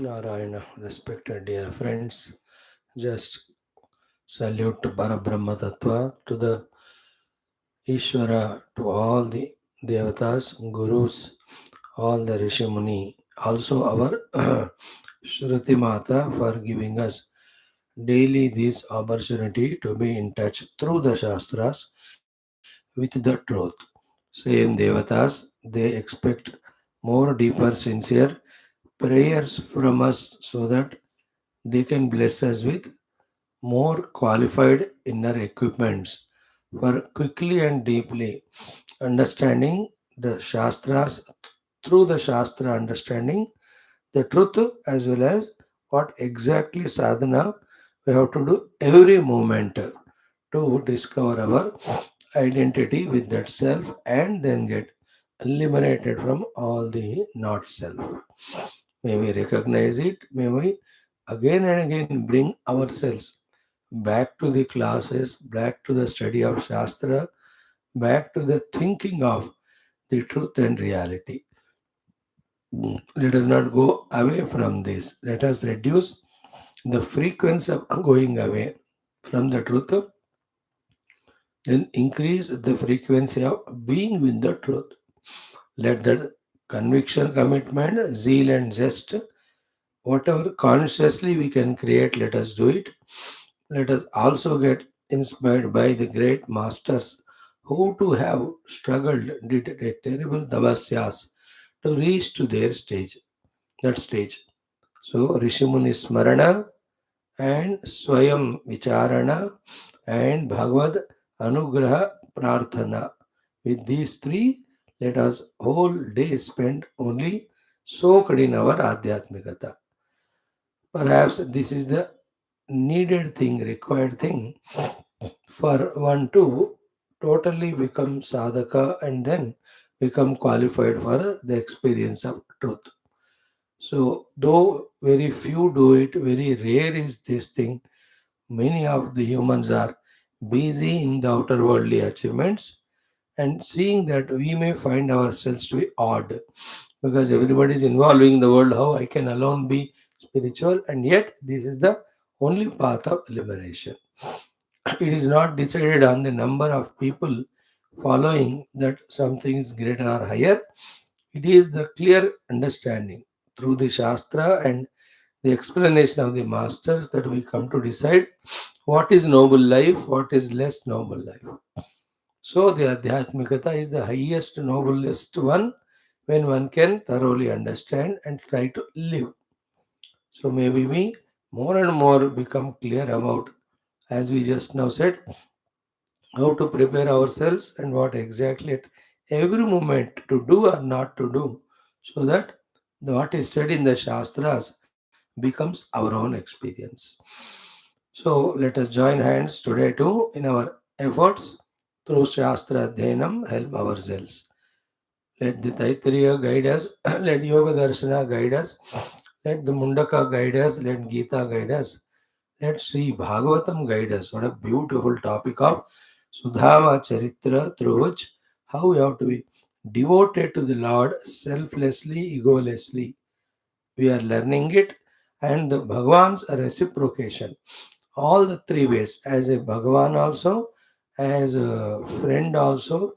Narayana, respected dear friends, just salute to Parabrahma Tattva, to the Ishvara, to all the Devatas, Gurus, all the Rishi Muni, also our Shruti Mata for giving us daily this opportunity to be in touch through the Shastras with the truth. Same Devatas, they expect more deeper, sincere prayers from us so that they can bless us with more qualified inner equipments for quickly and deeply understanding the Shastras through the Shastra understanding the truth as well as what exactly sadhana we have to do every moment to discover our identity with that self and then get liberated from all the not self. May we recognize it, may we again and again bring ourselves back to the classes, back to the study of Shastra, back to the thinking of the truth and reality. Let us not go away from this. Let us reduce the frequency of going away from the truth, then increase the frequency of being with the truth. Let that conviction, commitment, zeal, and zest, whatever consciously we can create, let us do it. Let us also get inspired by the great masters who too have struggled, did a terrible tapasyas to reach to their stage, that stage. So Rishimuni Smarana and Swayam Vicharana and Bhagavad Anugraha Prarthana. With these three, let us whole day spend only soaked in our Adhyatmikata. Perhaps this is the needed thing, required thing for one to totally become sadhaka and then become qualified for the experience of truth. So, though very few do it, very rare is this thing. Many of the humans are busy in the outer worldly achievements and seeing that we may find ourselves to be odd because everybody is involving in the world. How I can alone be spiritual, and yet this is the only path of liberation. It is not decided on the number of people following that something is greater or higher. It is the clear understanding through the Shastra and the explanation of the masters that we come to decide what is noble life, what is less noble life. So the Adhyatmikata is the highest, noblest one when one can thoroughly understand and try to live. So maybe we more and more become clear about, as we just now said, how to prepare ourselves and what exactly at every moment to do or not to do, so that what is said in the Shastras becomes our own experience. So let us join hands today too in our efforts through Shastra Dhenam help ourselves. Let the Taittiriya guide us, let Yoga Darshana guide us, let the Mundaka guide us, let Gita guide us, let Sri Bhagavatam guide us. What a beautiful topic of Sudhama Charitra, through which how we have to be devoted to the Lord selflessly, egolessly. We are learning it, and the Bhagavan's reciprocation. All the three ways, as a Bhagavan also, as a friend also,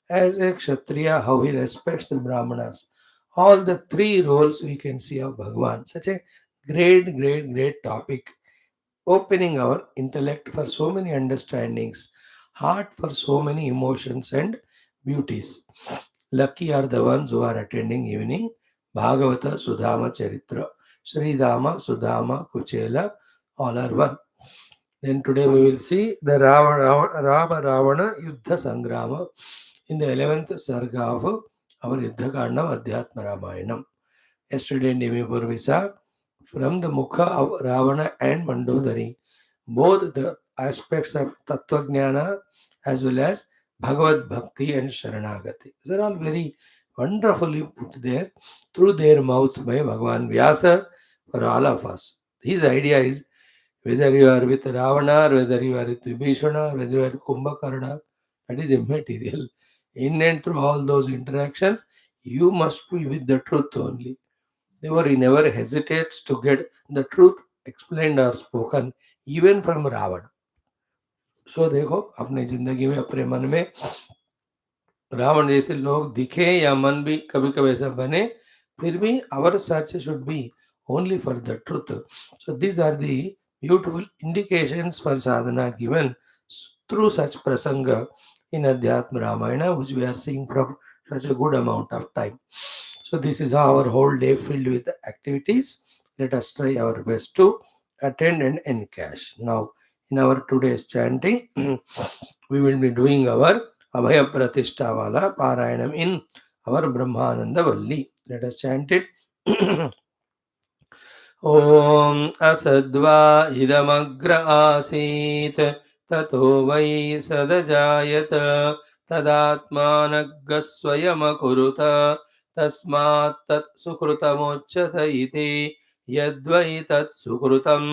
as a Kshatriya, how he respects the Brahmanas. All the three roles we can see of Bhagavan. Such a great, great, great topic, opening our intellect for so many understandings, heart for so many emotions and beauties. Lucky are the ones who are attending evening Bhagavata Sudhama Charitra. Sri Dama, Sudhama, Kuchela, all are one. Then today we will see the Rama Ravana Yuddha Sangrama in the 11th Sarga of our Yuddha Kandam Adhyatma Ramayanam. Yesterday in Dimipur we saw from the Mukha of Ravana and Mandodari, both the aspects of Tattva Jnana as well as Bhagavad Bhakti and Sharanagati. These are all very wonderfully put there through their mouths by Bhagavan Vyasa for all of us. His idea is whether you are with Ravana, or whether you are with Vibhishana, whether you are with Kumbhakarna, that is immaterial. In and through all those interactions, you must be with the truth only. Therefore, he never hesitates to get the truth explained or spoken, even from Ravana. So देखो अपनी जिंदगी में अपने मन में रावण जैसे लोग दिखे या मन भी कभी कभी ऐसा बने, फिर भी our search should be only for the truth. So these are the beautiful indications for sadhana given through such prasanga in Adhyatma Ramayana, which we are seeing from such a good amount of time. So this is our whole day filled with activities. Let us try our best to attend and encash. Now, in our today's chanting, we will be doing our Abhaya Pratishtha Vala Parayanam in our Brahmananda Valli. Let us chant it. ॐ असद्वा इदमग्र आसीत् ततो वै सदजायत तदात्मानग्गः स्वयमकुरुत तस्मात् तत् सुकृतमुच्यत इति यद्वै तत् सुकृतं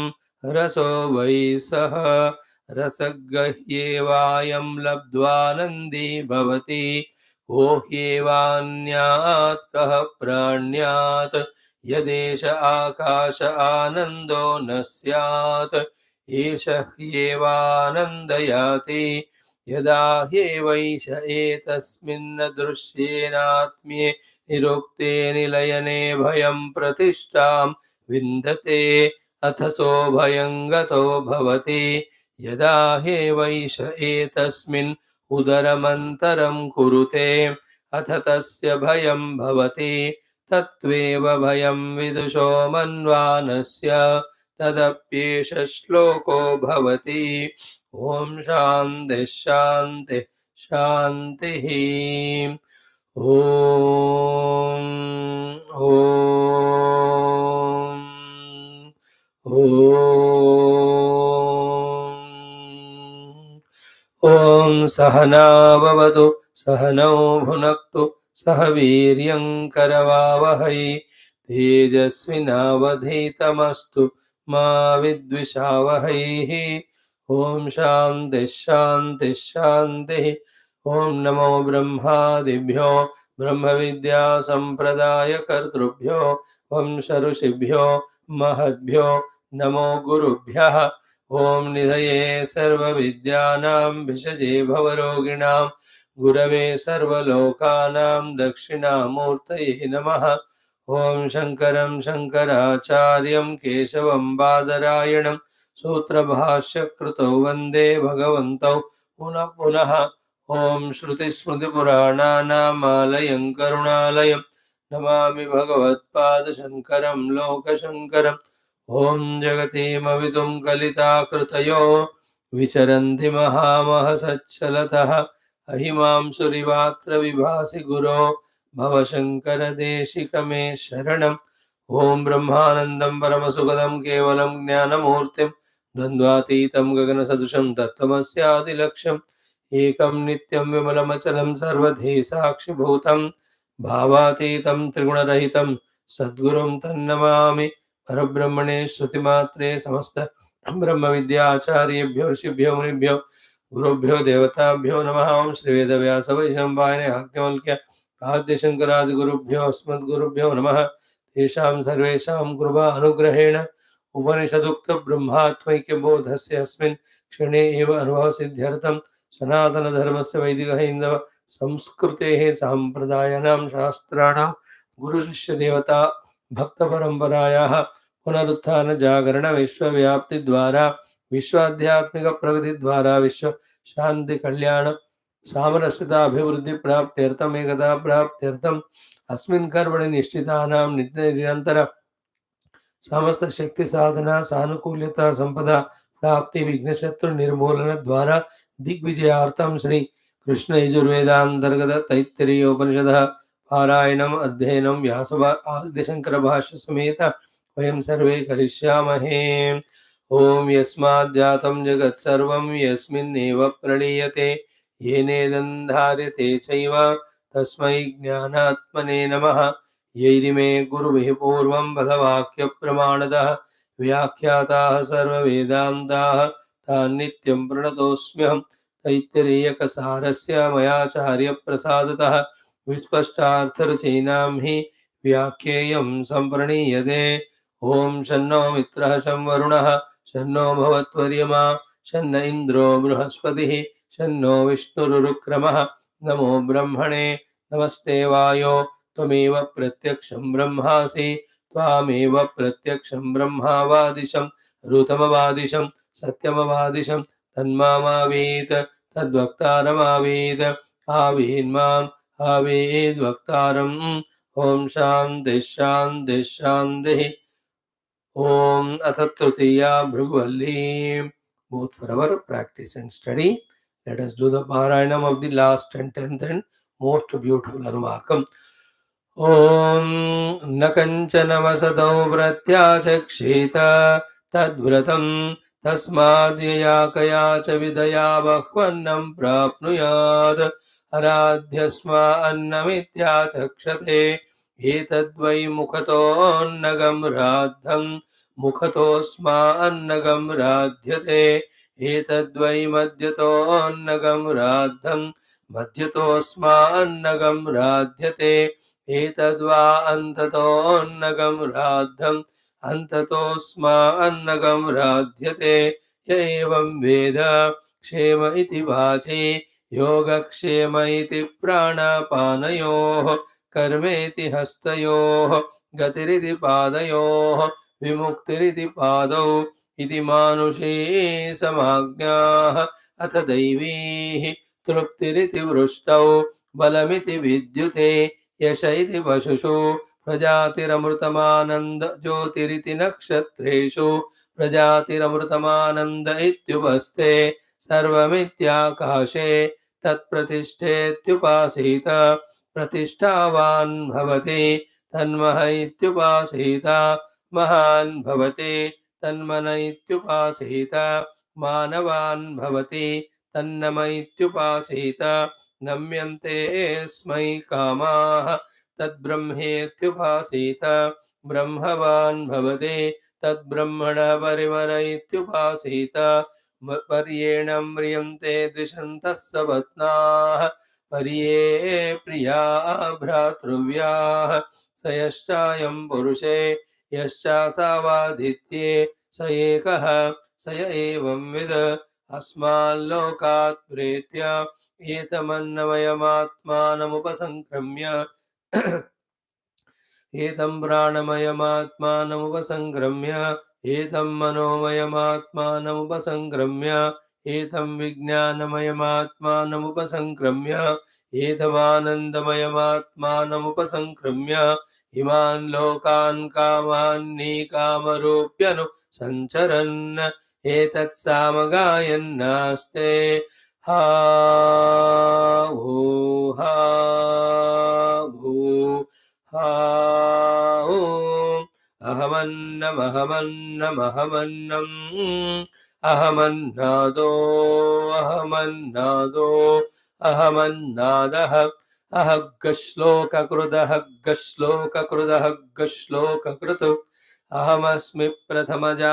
रसो वै सः रसगह्येवायं लब्ध्वानन्दी भवति को ह्येवान्यात् कः प्राण्यात् यदेष आकाश आनन्दो न स्यात् एष ह्येवानन्दयाति यदा ह्येवैष एतस्मिन् दृश्येनात्म्ये निरुक्ते निलयने भयं प्रतिष्ठां विन्दते अथसो भयं गतो भवति यदा ह्येवैष एतस्मिन् उदरमन्तरं कुरुते अथ तस्य भयं भवति तत्त्वेव भयं विदुषो मन्वानस्य तदप्येष श्लोको भवति ॐ शान्तिः शान्तिः शान्तिः ॐ ॐ सहना भवतु सहनौ भुनक्तु सह वीर्यं करवावहै तेजस्विनावधीतमस्तु मा विद्विषावहैः ॐ शान्तिः शान्तिः शान्तिः ॐ नमो ब्रह्मादिभ्यो ब्रह्मविद्या सम्प्रदायकर्तृभ्यो वंश ऋषिभ्यो महद्भ्यो नमो गुरुभ्यः ॐ निधये सर्वविद्यानां भिषजे भवरोगिणां गुरवे सर्वलोकानां दक्षिणामूर्तये नमः ॐ शङ्करं शङ्कराचार्यं केशवं बादरायणं सूत्रभाष्यकृतौ वन्दे भगवन्तौ पुनः पुनः ॐ श्रुतिस्मृतिपुराणानामालयं करुणालयं नमामि भगवत्पादशङ्करं लोकशङ्करम् ॐ जगतीमवितुं कलिताकृतयो विचरन्ति महामहसच्चलतः अहिमांसुरिवात्र विभासि गुरो भवशङ्करदेशिकमे शरणम् ॐ ब्रह्मानन्दं परमसुखदं केवलं ज्ञानमूर्तिं द्वन्द्वातीतं गगनसदृशं तत्त्वमस्यादिलक्ष्यम् एकं नित्यं विमलमचलं सर्वधी साक्षिभूतं भावातीतं त्रिगुणरहितं सद्गुरुं तन्नमामि परब्रह्मणे श्रुतिमात्रे समस्त ब्रह्मविद्याचार्येभ्यो ऋषिभ्यो मुनिभ्यो गुरुभ्यो देवताभ्यो नमः ओं श्री वेदव्यास वैशंपायने याज्ञवल्क्य आद्यशंकरादिगुरुभ्यो अस्मद्गुरुभ्यो नमः तेषां सर्वेषां कृपा अनुग्रहेण उपनिषदुक्त ब्रह्मात्मैक्यबोधस्य अस्मिन् क्षणे एव अनुभवसिद्ध्यर्थं सनातनधर्मस्य वैदिकहैन्दव संस्कृतेः साम्प्रदायानां शास्त्राणां गुरुशिष्यदेवता भक्तपरम्परायाः पुनरुत्थान जागरण विश्वव्याप्ति द्वारा विश्वाध्यात्मिक प्रगति द्वारा विश्व शांति कल्याण सामरस्यता अभिवृद्धि प्राप्त्यर्थम एकता प्राप्त्यर्थम अस्मिन् कर्मणि निष्ठितानां नित्य निरंतर समस्त शक्ति साधना सानुकूल्यता संपदा प्राप्ति विघ्न शत्रु निर्मूलन द्वारा दिग्विजयार्थम श्री कृष्ण यजुर्वेदांतर्गत तैत्तिरीय उपनिषद पारायणम अध्ययनम व्यासशंकर भाष्य समेत वयं सर्वे करिष्यामहे ॐ यस्मात् जातं जगत् सर्वं यस्मिन्नेव प्रणीयते येनेदं धार्यते चैव तस्मै ज्ञानात्मने नमः यैरिमे गुरुभिः पूर्वं पदवाक्यप्रमाणतः व्याख्याताः सर्ववेदान्ताः तान् नित्यं प्रणतोऽस्म्यहं तैत्तिरीयकसारस्य मयाचार्यप्रसादतः विस्पष्टार्थरुचीनां हि व्याख्येयं सम्प्रणीयते। ॐ शन्नो मित्रः शं वरुणः शन्नो भवत्वर्यमा शन्न इन्द्रो बृहस्पतिः शन्नो विष्णुरुक्रमः। नमो ब्रह्मणे नमस्ते वायो त्वमेव प्रत्यक्षं ब्रह्मासि त्वामेव प्रत्यक्षं ब्रह्मावादिशं ऋतमवादिशं सत्यमवादिशं तन्मामावीत तद्वक्तारमावीत आवीन्माम् आवीद्वक्तारम्। ॐ शान्तिः शान्तिः शान्तिः। ॐ अथ तृतीया Bhrugu. Both for our practice and study, let us do the Parayanam of the last and 10th and most beautiful Anuvakam. ॐ न कञ्चनवसतौ प्रत्याचक्षेत तद्व्रतं तस्माद्यया कया च विदया बह्वन्नं प्राप्नुयात् अराध्यस्मा अन्नमित्याचक्षते एतद्वै मुखतोऽन्नगं राद्धं मुखतोऽस्मा अन्नगं राध्यते एतद्वै मध्यतोऽन्नगं राद्धं मध्यतोऽस्मा अन्नगं राध्यते एतद्वा अन्ततोऽन्नगं राद्धं अन्ततोऽस्मा अन्नगं राध्यते य एवं वेद क्षेम इति वाचि योगक्षेम इति प्राणापानयोः कर्मेति हस्तयोः गतिरिति पादयोः विमुक्तिरिति पादौ इति मानुषी समाज्ञाः अथ दैवीः तृप्तिरिति वृष्टौ बलमिति विद्युते यश इति वशुषु प्रजातिरमृतमानन्द ज्योतिरिति नक्षत्रेषु प्रजातिरमृतमानन्द इत्युपस्थे सर्वमित्याकाशे तत्प्रतिष्ठेत्युपासीत प्रतिष्ठावान् भवति तन्मह इत्युपासीत महान् भवति तन्मन इत्युपासीत मानवान् भवति तन्नम इत्युपासीत नम्यन्ते स्मै कामाः तद्ब्रह्मेत्युपासीत ब्रह्मवान् भवति तद्ब्रह्मणः परिमर इत्युपासीत पर्येण म्रियन्ते द्विषन्तः सपत्नाः पर्ये प्रिया भ्रातृव्याः स यश्चायं पुरुषे यश्चासावादित्ये स एकः स य एवं विद अस्माल्लोकात् प्रेत्य एतमन्नमयमात्मानमुपसङ्क्रम्य एतं प्राणमयमात्मानमुपसङ्क्रम्य एतं मनोमयमात्मानमुपसङ्क्रम्य एतं विज्ञानमयमात्मानमुपसङ्क्रम्य एतमानन्दमयमात्मानमुपसङ्क्रम्य इमान् लोकान् कामान्नीकामरूप्यनु सञ्चरन् एतत्सामगायन्नास्ते हा भू हा भू हा ॐ अहमन्नमहमन्नमहमन्नम् अहमन्नादो अहमन्नादो अहमन्नादः अहग्गश्लोककृदहग्गश्लोककृदहग्गश्लोककृत् अहमस्मि प्रथमजारुतास्य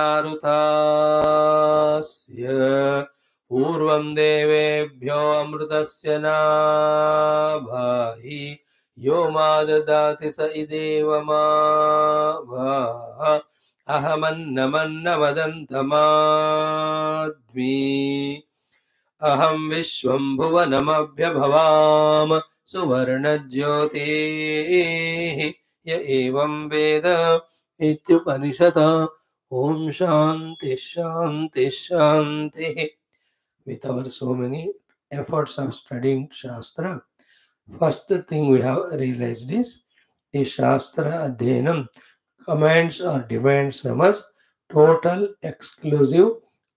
पूर्वं देवेभ्यो अमृतस्य नाभाहि यो मा ददाति स इदेव मा भाः अहमन्नमन्नमदन्तमाद्मि अहं विश्वं भुवनमभ्यभवाम सुवर्णज्योतिः य एवं वेद इत्युपनिषत् ॐ शान्ति शान्ति शान्तिः. With our so many efforts of studying Shastra, first thing we have realized is the Shastra Adhyanam commands or demands from us total exclusive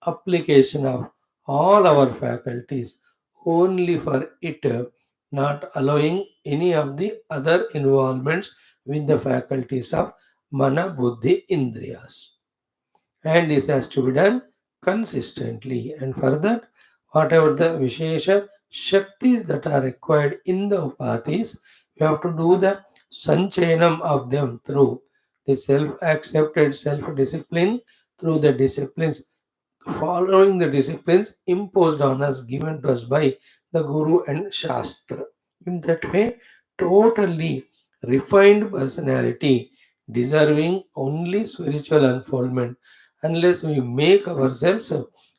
application of all our faculties only for it, not allowing any of the other involvements with the faculties of Mana, Buddhi, Indriyas. And this has to be done consistently. And for that, whatever the Vishesha Shaktis that are required in the Upatis, we have to do the Sanchanam of them through the self-accepted self-discipline, through the disciplines, following the disciplines imposed on us, given to us by the Guru and Shastra. In that way, totally refined personality deserving only spiritual unfoldment. Unless we make ourselves,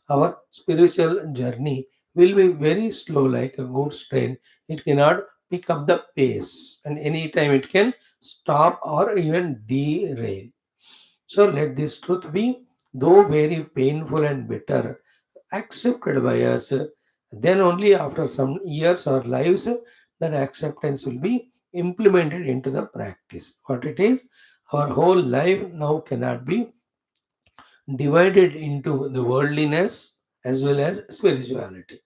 our spiritual journey will be very slow like a goods train. It cannot pick up the pace, and anytime it can stop or even derail. So let this truth be, though very painful and bitter, accepted by us. Then only after some years or lives that acceptance will be implemented into the practice. What it is, our whole life now cannot be divided into the worldliness as well as spirituality.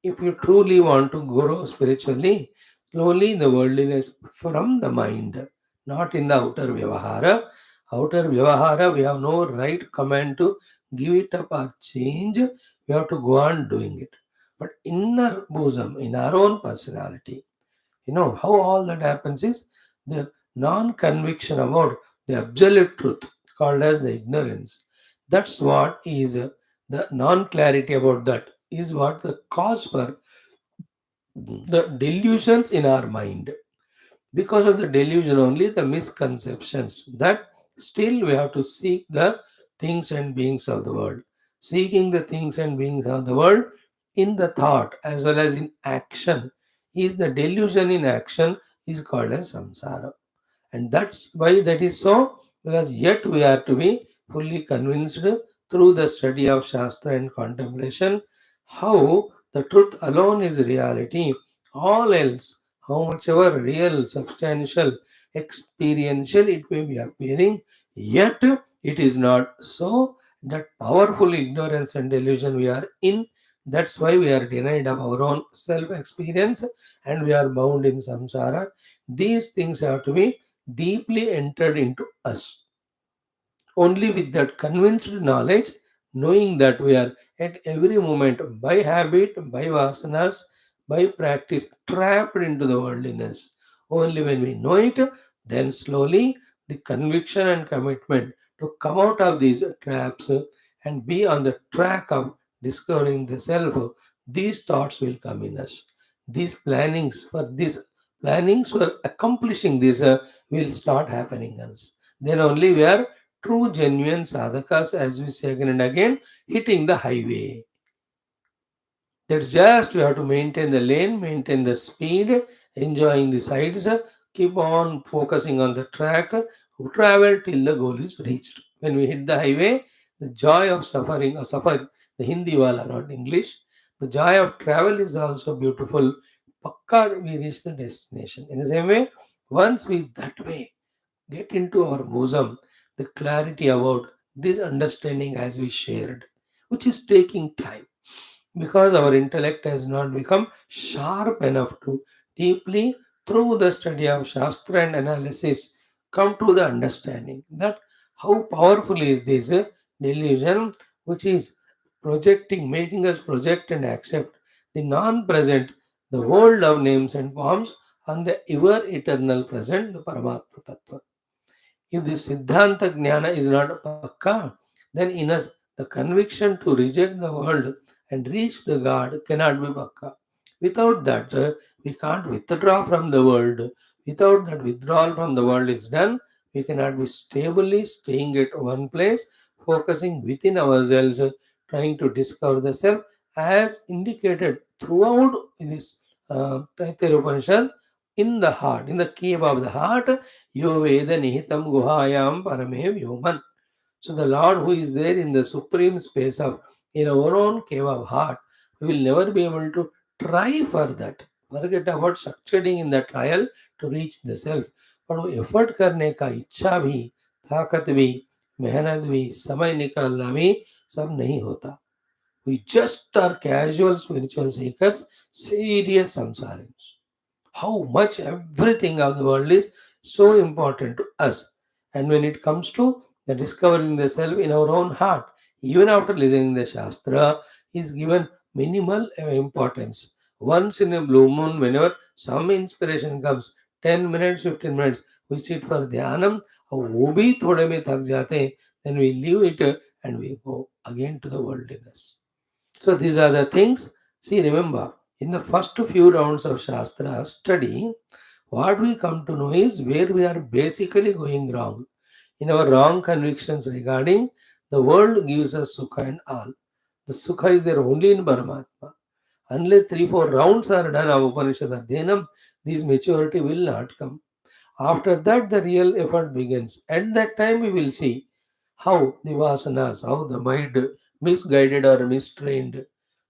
If you truly want to grow spiritually, slowly the worldliness from the mind, not in the outer vyavahara. Outer vyavahara, we have no right command to give it up or change. We have to go on doing it. But inner bosom, in our own personality, how all that happens is the non-conviction about the absolute truth, called as the ignorance. That's what is the non-clarity about that is what the cause for the delusions in our mind. Because of the delusion only, the misconceptions, that still we have to seek the things and beings of the world. Seeking the things and beings of the world in the thought as well as in action is the delusion in action, is called as samsara. And that's why that is so, because yet we are to be fully convinced through the study of Shastra and contemplation how the truth alone is reality. All else, how much ever real, substantial, experiential it may be appearing, yet it is not so. That powerful ignorance and delusion we are in, that's why we are denied of our own self experience and we are bound in samsara. These things have to be deeply entered into us. Only with that convinced knowledge, knowing that we are at every moment by habit, by vasanas, by practice trapped into the worldliness. Only when we know it, then slowly the conviction and commitment to come out of these traps and be on the track of discovering the self, these thoughts will come in us. These plannings for accomplishing this will start happening in us. Then only we are true, genuine sadhakas, as we say again and again, hitting the highway. That's just we have to maintain the lane, maintain the speed, enjoying the sides, keep on focusing on the track, travel till the goal is reached. When we hit the highway, the joy of suffering or suffer, the Hindi wala, not English, the joy of travel is also beautiful. Pakka we reach the destination. In the same way, once we that way get into our bosom the clarity about this understanding as we shared, which is taking time because our intellect has not become sharp enough to deeply, through the study of Shastra and analysis, come to the understanding that how powerful is this delusion, which is projecting, making us project and accept the non present, the world of names and forms, and the ever eternal present, the Paramatma Tattva. If this Siddhanta Jnana is not pakka, then in us the conviction to reject the world and reach the God cannot be pakka. Without that, we can't withdraw from the world. Without that withdrawal from the world is done, we cannot be stably staying at one place, focusing within ourselves, trying to discover the self, as indicated throughout this Taittiriya Upanishad, in the heart, in the cave of the heart, Yo Veda Nihitam Guhayam Parame Vyoman. So the Lord who is there in the supreme space of in our own cave of heart, we will never be able to try for that. Forget about succeeding in the trial to reach the self. पर वो effort करने का इच्छा भी, ताकत भी, मेहनत भी, समय निकालना भी सब नहीं होता. We just are casual spiritual seekers, serious samsarians. How much everything of the world is so important to us. And when it comes to the discovering the self in our own heart, even after listening the Shastra, is given minimal importance. Once in a blue moon, whenever some inspiration comes, 10 minutes, 15 minutes, we sit for dhyanam, और वो भी थोड़े में थक जाते हैं, then we leave it and we go again to the worldliness. So these are the things. See, remember, in the first few rounds of Shastra study, What we come to know is where we are basically going wrong. In our wrong convictions regarding the world gives us sukha and all. The sukha is there only in Paramatma. Unless 3 4 rounds are done of Upanishad Adhyanam, this maturity will not come. After that, the real effort begins. At that time, we will see how the vasanas, how the mind misguided or mistrained,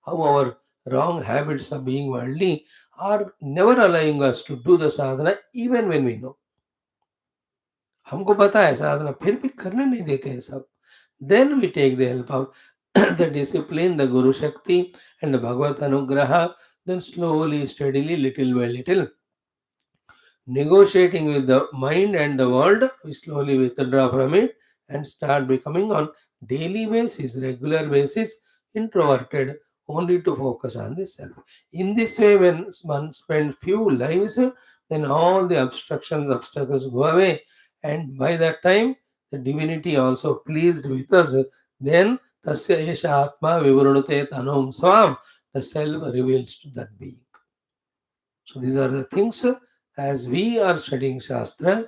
how our wrong habits of being worldly are never allowing us to do the sadhana even when we know. हमको पता है साधना फिर भी करने नहीं देते हैं सब. Then we take the help of the discipline, the Guru Shakti, and the Bhagavad Anugraha. Then slowly, steadily, little by little, negotiating with the mind and the world, we slowly withdraw from it and start becoming on daily basis, regular basis, introverted, only to focus on the self. In this way, when one spends few lives, then all the obstacles go away, and by that time, the divinity also pleased with us. Then tasya esha atma vivrutate tanum swam, the self reveals to that being. So these are the things as we are studying Shastra,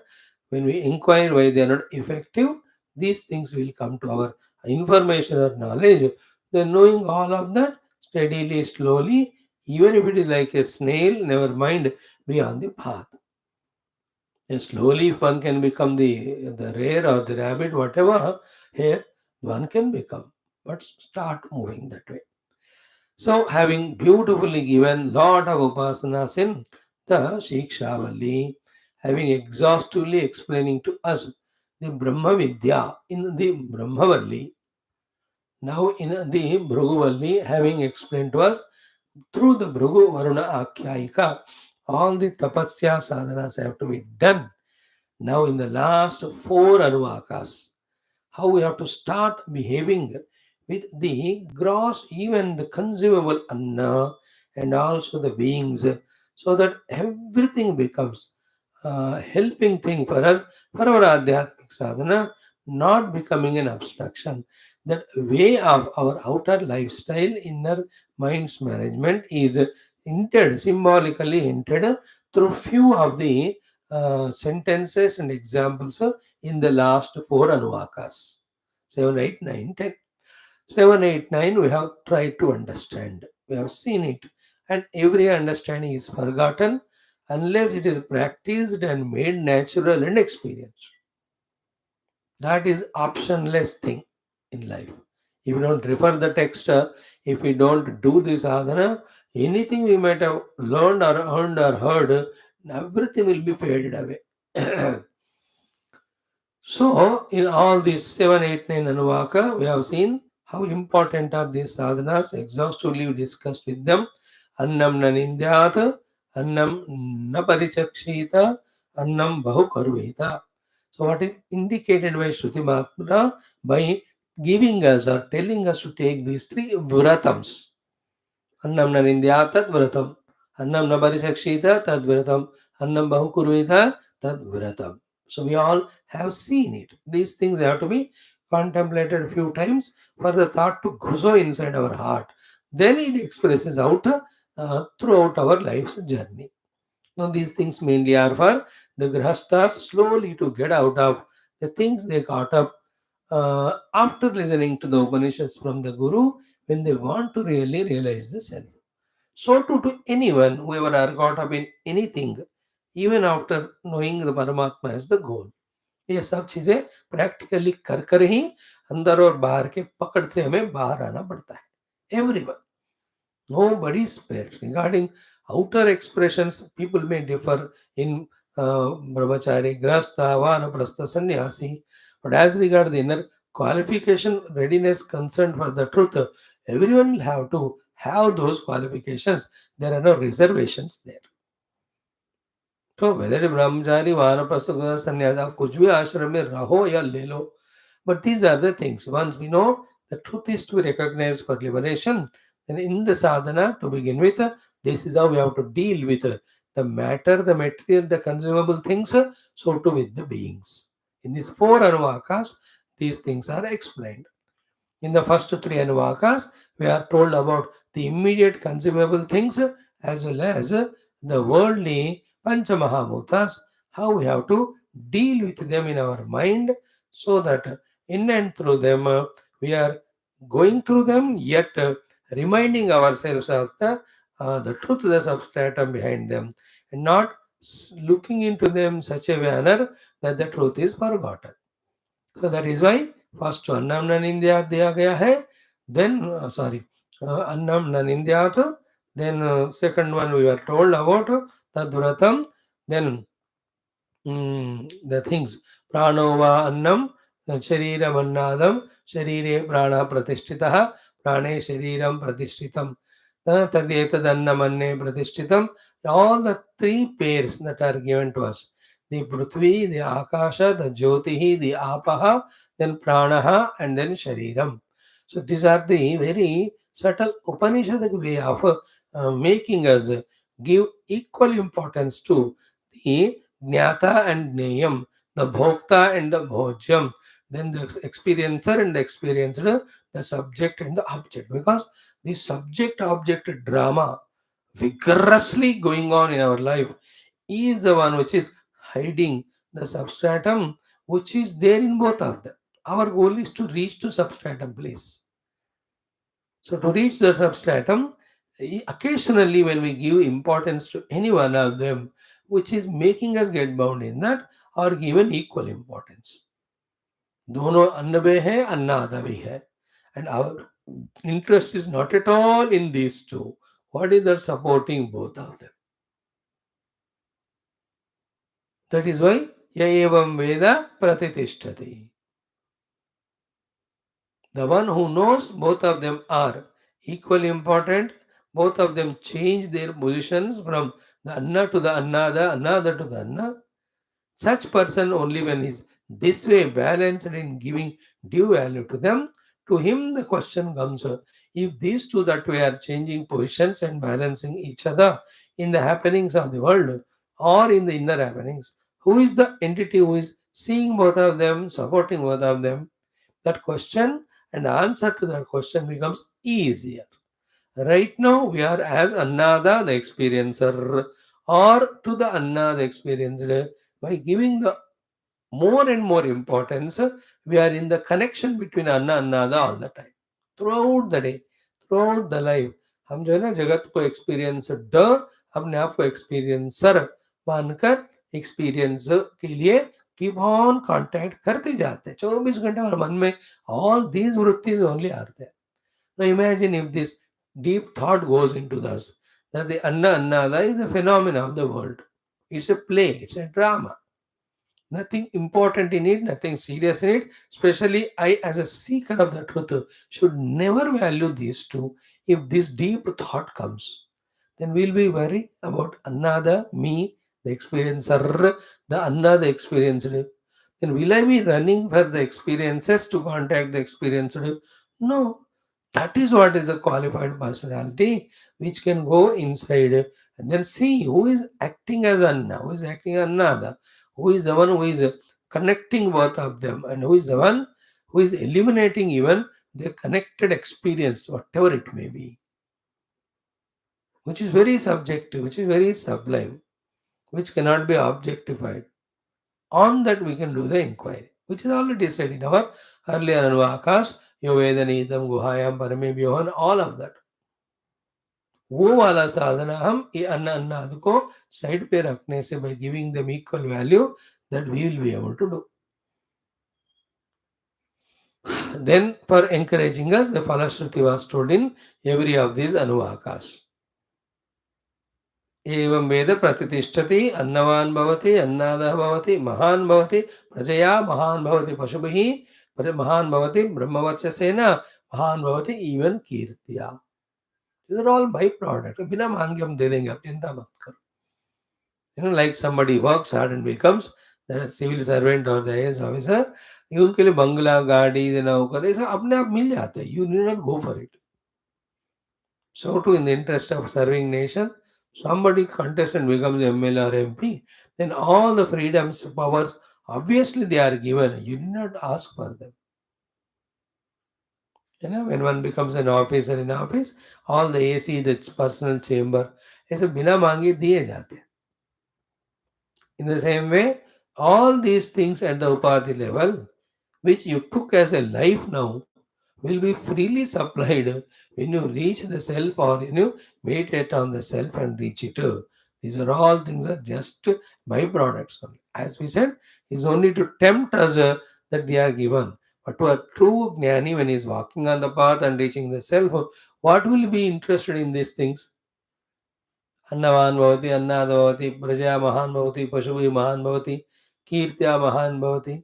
when we inquire why they are not effective, these things will come to our information or knowledge. Then knowing all of that steadily, slowly, even if it is like a snail, never mind, be on the path. And slowly, if one can become the rare or the rabbit, whatever, here one can become. But start moving that way. So, having beautifully given lot of upasanas in the Shiksha Valli, having exhaustively explaining to us the Brahma Vidya in the Brahma Valli, now in the Bhrugu Valli, having explained to us through the Bhrugu Varuna Akhyayika, all the tapasya sadhanas have to be done. Now, in the last 4 anuvakas, how we have to start behaving with the gross, even the consumable anna, and also the beings, so that everything becomes a helping thing for us, for our adhyatmic sadhana, not becoming an obstruction. That way of our outer lifestyle, inner mind's management is hinted, symbolically hinted through few of the sentences and examples in the last 4 anuvakas. 7, 8, 9, 10. 7, 8, 9, we have tried to understand. We have seen it. And every understanding is forgotten unless it is practiced and made natural and experienced. That is optionless thing in life. If we don't refer the text, if we don't do this sadhana, anything we might have learned or earned or heard, everything will be faded away. So, in all these 7, 8, 9 Anuvaka, we have seen how important are these sadhanas. Exhaustively we discussed with them. Annam na nindyat, annam na parichakshita, annam bahu karveta. So, what is indicated by Shruti Mahatma by giving us or telling us to take these 3 vratams. Annam na nindya tad vratam. Annam na parisakshita tad vratam. Annam bahu kurvita tad vratam. So we all have seen it. These things have to be contemplated a few times for the thought to go inside our heart. Then it expresses out throughout our life's journey. Now these things mainly are for the grahasthas slowly to get out of the things they caught up after listening to the Upanishads from the Guru when they want to really realize the self. So too to anyone, whoever are caught up in anything, even after knowing the Paramatma as the goal. ये सब चीजें practically कर कर ही अंदर और बाहर के पकड़ से हमें बाहर आना पड़ता है. Everyone. Nobody is spared. Regarding outer expressions, people may differ in brahmachari, grasta, vanaprastha, sannyasi. But as regard the inner qualification, readiness, concern for the truth, everyone will have to have those qualifications. There are no reservations there. तो whether it ब्रह्मचारी वानप्रस्थ गृहस्थ संन्यास आप कुछ भी आश्रम में रहो या ले लो, but these are the things. Once we know the truth is to be recognized for liberation, then in the sadhana to begin with, this is how we have to deal with the matter, the material, the consumable things, so too with the beings. In these 4 anuvakas, these things are explained. In the first 3 anuvakas, we are told about the immediate consumable things as well as the worldly Panchamahabhutas, how we have to deal with them in our mind, so that in and through them we are going through them, yet reminding ourselves as the truth, the substratum behind them, and not looking into them such a manner that the truth is forgotten. So that is why first annam nanindya diya gaya hai, then sorry, annam nanindyat, then second one we were told about tadvratam, then the things prano va annam, shariram annadam, sharire prana pratishthitah, prane shariram pratishthitham, tadyetad annam anne pratishthitham. All the three pairs that are given to us, the prithvi, the akasha, the jyotihi, the apaha, then pranaha, and then shariram. So these are the very subtle Upanishadic way of making us give equal importance to the Jnata and Gneyam, the Bhokta and the Bhojyam, then the experiencer and the experienced, the subject and the object. Because the subject object drama vigorously going on in our life is the one which is hiding the substratum which is there in both of them. Our goal is to reach to substratum, please. So to reach the substratum, occasionally when we give importance to any one of them, which is making us get bound in that, are given equal importance. दोनों अन्न में है अन्नाद भी है, and our interest is not at all in these two. What is that supporting both of them? That is why ya evam veda pratitishthati. The one who knows both of them are equally important, both of them change their positions from the anna to the annada to the anna. Such person only when is this way balanced in giving due value to them, to him the question comes, if these two that way are changing positions and balancing each other in the happenings of the world or in the inner happenings, who is the entity who is seeing both of them, supporting both of them? That question and answer to that question becomes easier. Right now, we are as Annada the experiencer, or to the Anna the experienced. By giving the more and more importance, we are in the connection between Anna and Annada all the time. Throughout the day, throughout the life, हम जो है ना जगत को experience अपने आप को experiencer मानकर एक्सपीरियंस के लिए कीप ऑन कांटेक्ट करते जाते हैं 24 घंटे हमारे मन में all these वृत्ति only are there. Now imagine if this deep thought goes into us that the Anna Annada is a phenomenon of the world. It's a play, it's a drama. Nothing important in it, nothing serious in it. Especially I, as a seeker of the truth, should never value these two. If this deep thought comes, then we'll be worried about another, me, the experiencer, the another experienced. Then will I be running for the experiences to contact the experienced? No. That is what is a qualified personality which can go inside and then see who is acting as Anna, who is acting as another, who is the one who is connecting both of them, and who is the one who is eliminating even the connected experience, whatever it may be, which is very subjective, which is very sublime, which cannot be objectified. On that we can do the inquiry, which is already said in our earlier Anuvakas, Yovedanitam, Guhayam, Paramebhyohan, all of that. वो वाला साधना हम ये अन्ना अन्नाद को side पे रखने से by giving them equal value, that we will be able to do. Then for encouraging us, the Falashruti was told in every of these Anuvakas. एवं वेद प्रतिष्ठति अन्नवान भवति अन्नादः भवति महान भवति प्रजया महान भवति पशुभिः महान भवति ब्रह्मवर्चसेन महान भवति even कीर्तिया. These are all byproduct. बिना मांगे हम दे देंगे, आप चिंता मत करो. Like somebody works hard and becomes the civil servant or the IAS officer, उनके लिए बंगला गाड़ी देना होकर ऐसा अपने आप मिल जाता है. You need not go for it. So too, in the interest of serving nation, somebody contestant becomes MLA or MP, then all the freedoms, powers, obviously they are given. You did not ask for them. When one becomes an officer in office, all the AC, the personal chamber, ऐसे बिना मांगे दिए जाते हैं. In the same way, all these things at the Upadhi level, which you took as a life now, will be freely supplied when you reach the self or when you meditate on the self and reach it. These are all things are just byproducts only. As we said, is only to tempt us that they are given. But to a true jnani, when he is walking on the path and reaching the self, what will be interested in these things? अन्नवान् भवति अन्नाद भवति प्रजया महान् भवति पशुभिः महान् भवति कीर्त्या महान् भवति.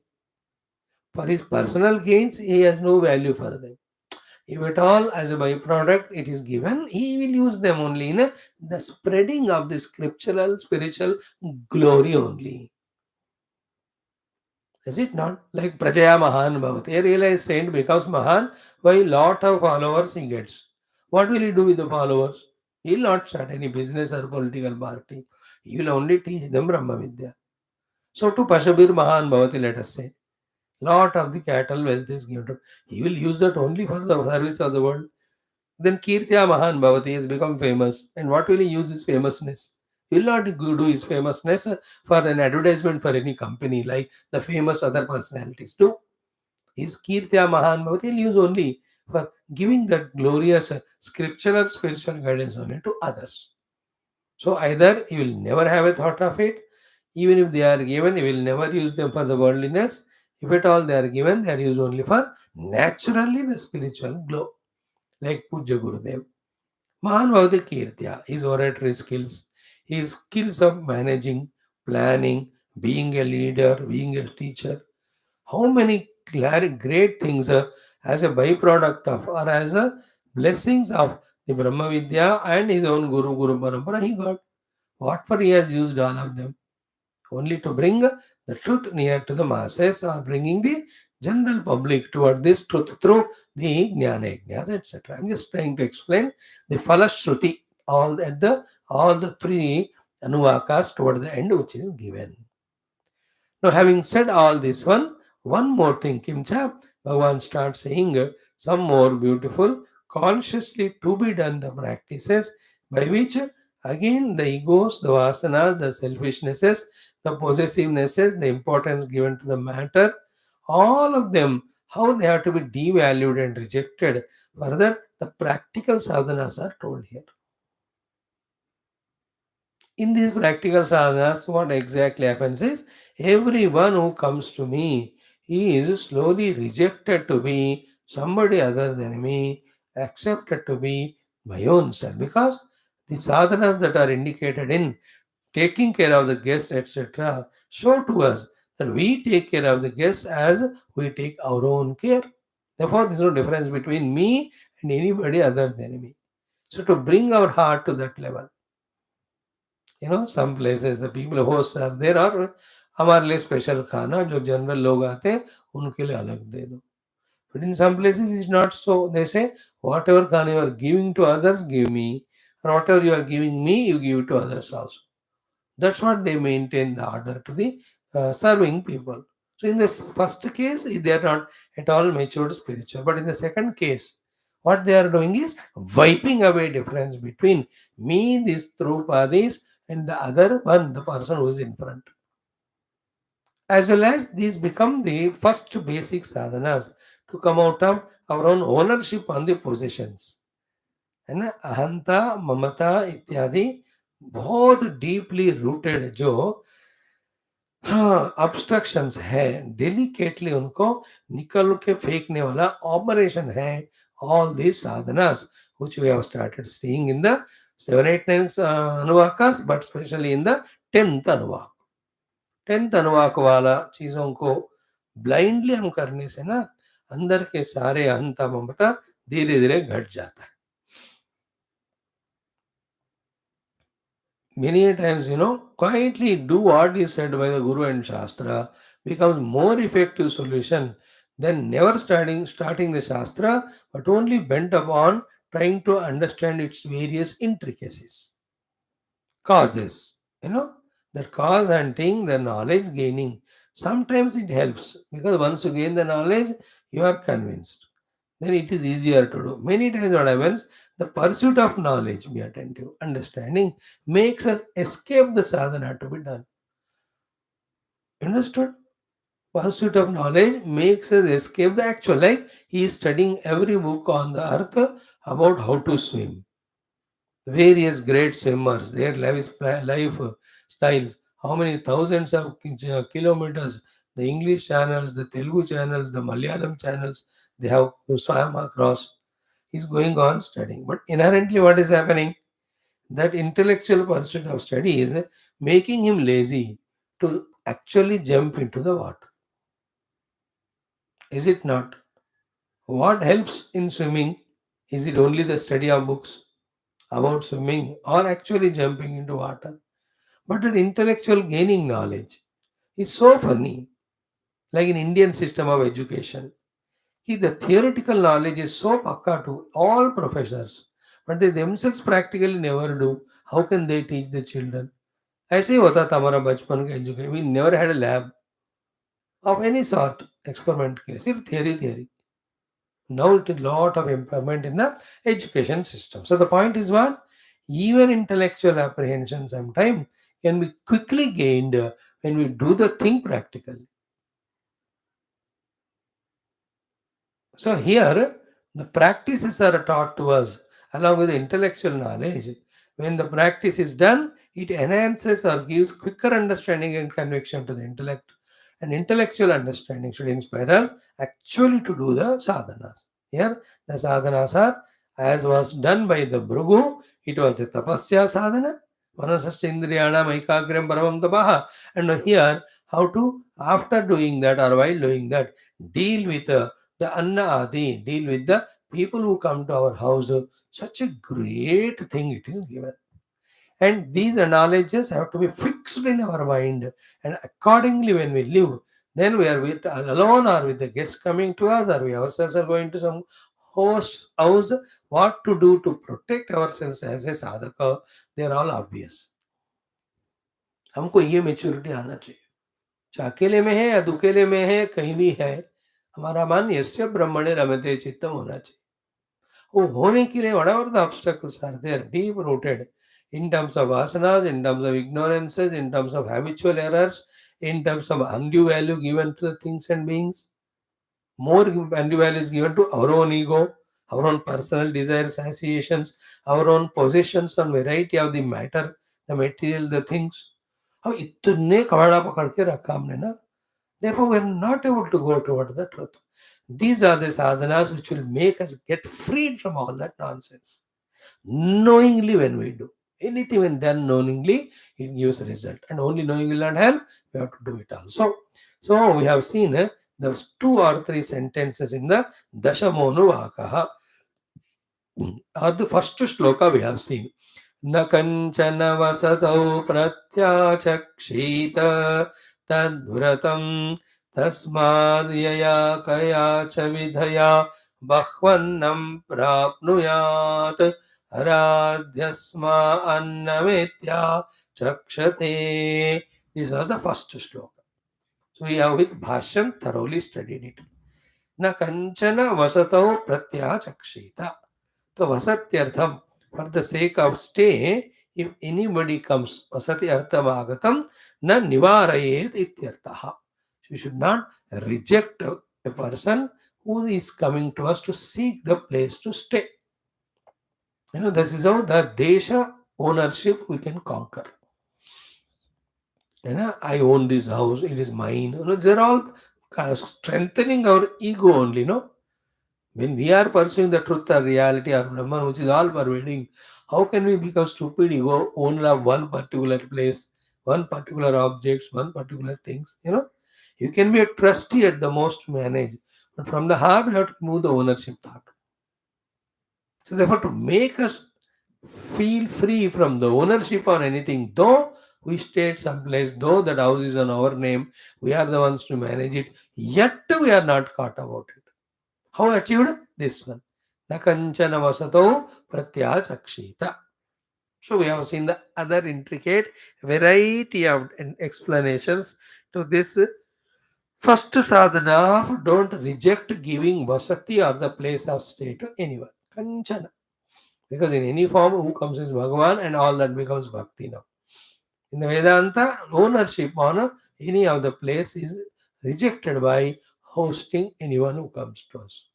For his personal gains, he has no value for them. If at all, as a byproduct, it is given, he will use them only in the spreading of the scriptural, spiritual glory only. Is it not? Like Prajaya Mahan Bhavati. A realized saint becomes Mahan by lot of followers he gets. What will he do with the followers? He will not start any business or political party. He will only teach them Brahma Vidya. So to Pashabir Mahan Bhavati, let us say, lot of the cattle wealth is given to. He will use that only for the service of the world. Then Kirtya Mahan Bhavati has become famous. And what will he use his famousness? He will not do his famousness for an advertisement for any company like the famous other personalities do. His Kirtya Mahan Bhavati he will use only for giving that glorious scriptural spiritual guidance only to others. So either he will never have a thought of it, even if they are given, he will never use them for the worldliness. If at all they are given, they are used only for naturally the spiritual glow, like Puja Gurudev. Mahan Bhavati Kirtya, his oratory skills, his skills of managing, planning, being a leader, being a teacher. How many great things as a byproduct of or as a blessings of the Brahma Vidya and his own Guru Parampara he got. What for he has used all of them? Only to bring the truth near to the masses or bringing the general public toward this truth through the jnana yajnas, etc. I'm just trying to explain the Shruti, all the three anuvakas toward the end which is given. Now, having said all this one more thing, Kimcha, Bhagavan starts saying some more beautiful, consciously to be done the practices by which again the egos, the vasanas, the selfishnesses, the possessivenesses, the importance given to the matter, all of them, how they have to be devalued and rejected. Further, the practical sadhanas are told here. In these practical sadhanas, what exactly happens is everyone who comes to me, he is slowly rejected to be somebody other than me, accepted to be my own self. Because the sadhanas that are indicated in taking care of the guests, etc., show to us that we take care of the guests as we take our own care. Therefore, there is no difference between me and anybody other than me. So, to bring our heart to that level, some places the people hosts are there और हमारे लिए special खाना जो general लोग आते हैं उनके लिए अलग दे दो. But in some places it's not so. They say whatever khana you are giving to others, give me, and whatever you are giving me, you give to others also. That's what they maintain the order to the serving people. So in this first case, they are not at all matured spiritual. But in the second case, what they are doing is wiping away difference between me, these Drupadis, and the other one, the person who is in front. As well as these become the first basic sadhanas to come out of our own ownership on the possessions. है ना अहंता ममता इत्यादि बहुत deeply rooted जो obstructions है delicately उनको निकल के फेंकने वाला ऑपरेशन है all these sadhanas which we have started seeing in the 7, 8, 9 anuvakas but especially in the 10th anuvak. 10th अनुवाक वाला चीजों को ब्लाइंडली हम करने से ना अंदर के सारे अहंता ममता धीरे धीरे घट जाता है. Many a times, quietly do what is said by the Guru and Shastra becomes more effective solution than never starting the Shastra, but only bent upon trying to understand its various intricacies. Causes, the cause hunting, the knowledge gaining. Sometimes it helps because once you gain the knowledge, you are convinced. Then it is easier to do. Many times what happens, the pursuit of knowledge, be attentive, understanding, makes us escape the sadhana to be done. Understood? Pursuit of knowledge makes us escape the actual. Like he is studying every book on the earth about how to swim. Various great swimmers, their life styles, how many thousands of kilometers, the English channels, the Telugu channels, the Malayalam channels, they have swam across. He's going on studying. But inherently, what is happening? That intellectual pursuit of study is making him lazy to actually jump into the water. Is it not? What helps in swimming? Is it only the study of books about swimming or actually jumping into water? But an intellectual gaining knowledge is so funny, like in Indian system of education. The theoretical knowledge is so pakka to all professors, but they themselves practically never do. How can they teach the children? ऐसे ही होता था हमारा बचपन का education. We never had a lab of any sort experiment के लिए, सिर्फ theory. Now it is a lot of improvement in the education system. So the point is what? Even intellectual apprehension sometimes can be quickly gained when we do the thing practically. So here the practices are taught to us along with the intellectual knowledge. When the practice is done, it enhances or gives quicker understanding and conviction to the intellect. And intellectual understanding should inspire us actually to do the sadhanas. Here, the sadhanas are as was done by the Bhrugu, it was a tapasya sadhana, manasasindriyana maikagram paravam tapaha. And here, how to, after doing that or while doing that, deal with the Anna Adi, deal with the people who come to our house. Such a great thing it is given. And these knowledges have to be fixed in our mind. And accordingly, when we live, then we are with alone or with the guests coming to us, or we ourselves are going to some host's house. What to do to protect ourselves as a sadhaka, they are all obvious. हमको ये maturity आना चाहिए. चाहे अकेले में है या दुकेले में है, कहीं भी है, हमारा मन यस्य ब्रह्मणे रमते चित्तम होना चाहिए. वो होने के लिए whatever the obstacles are there, deep rooted in terms of asanas, in terms of ignorances, in terms of habitual errors, in terms of undue value given to the things and beings. More undue value is given to our own ego, our own personal desires, associations, our own possessions on variety of the matter, the material, the things. अब इतने कबाड़ा पकड़ के रखा हमने ना. Therefore, we are not able to go toward the truth. These are the sadhanas which will make us get freed from all that nonsense. Knowingly, when we do anything, when done knowingly, it gives a result. And only knowing will not help, we have to do it also. So, we have seen those 2 or 3 sentences in the Dashamonuvakaha, or the first shloka we have seen. न कंचन वसतौ प्रत्याचक्षीत तद्व्रतं तस्माद्यया कया च विधया बह्वन्नं प्राप्नुयात् आराध्यस्मा अन्नमेत्या चक्षते. This was the first shloka. So we have with Bhashyam thoroughly studied it. न कंचन वसतौ प्रत्याचक्षीत. So vasatyartham, for the sake of stay, if anybody comes, vasati artham agatam, na nivarayet ityartaha. So you should not reject a person who is coming to us to seek the place to stay. This is how the desha ownership we can conquer. I own this house, it is mine. They're all kind of strengthening our ego only, no? When we are pursuing the truth or reality or Brahman, which is all pervading, how can we become stupid ego owner of one particular place, one particular objects, one particular things? You can be a trustee at the most to manage, but from the heart, you have to move the ownership thought. So therefore, to make us feel free from the ownership on anything, though we stayed someplace, though that house is on our name, we are the ones to manage it, yet we are not caught about it. How achieved? This one. Na kanchana vasato pratyachakshita. So we have seen the other intricate variety of explanations to this first sadhana of don't reject giving vasati or the place of stay to anyone. Kanchana. Because in any form, who comes is Bhagavan and all that becomes bhakti now. In the Vedanta, ownership on any of the place is rejected by hosting anyone who comes to us.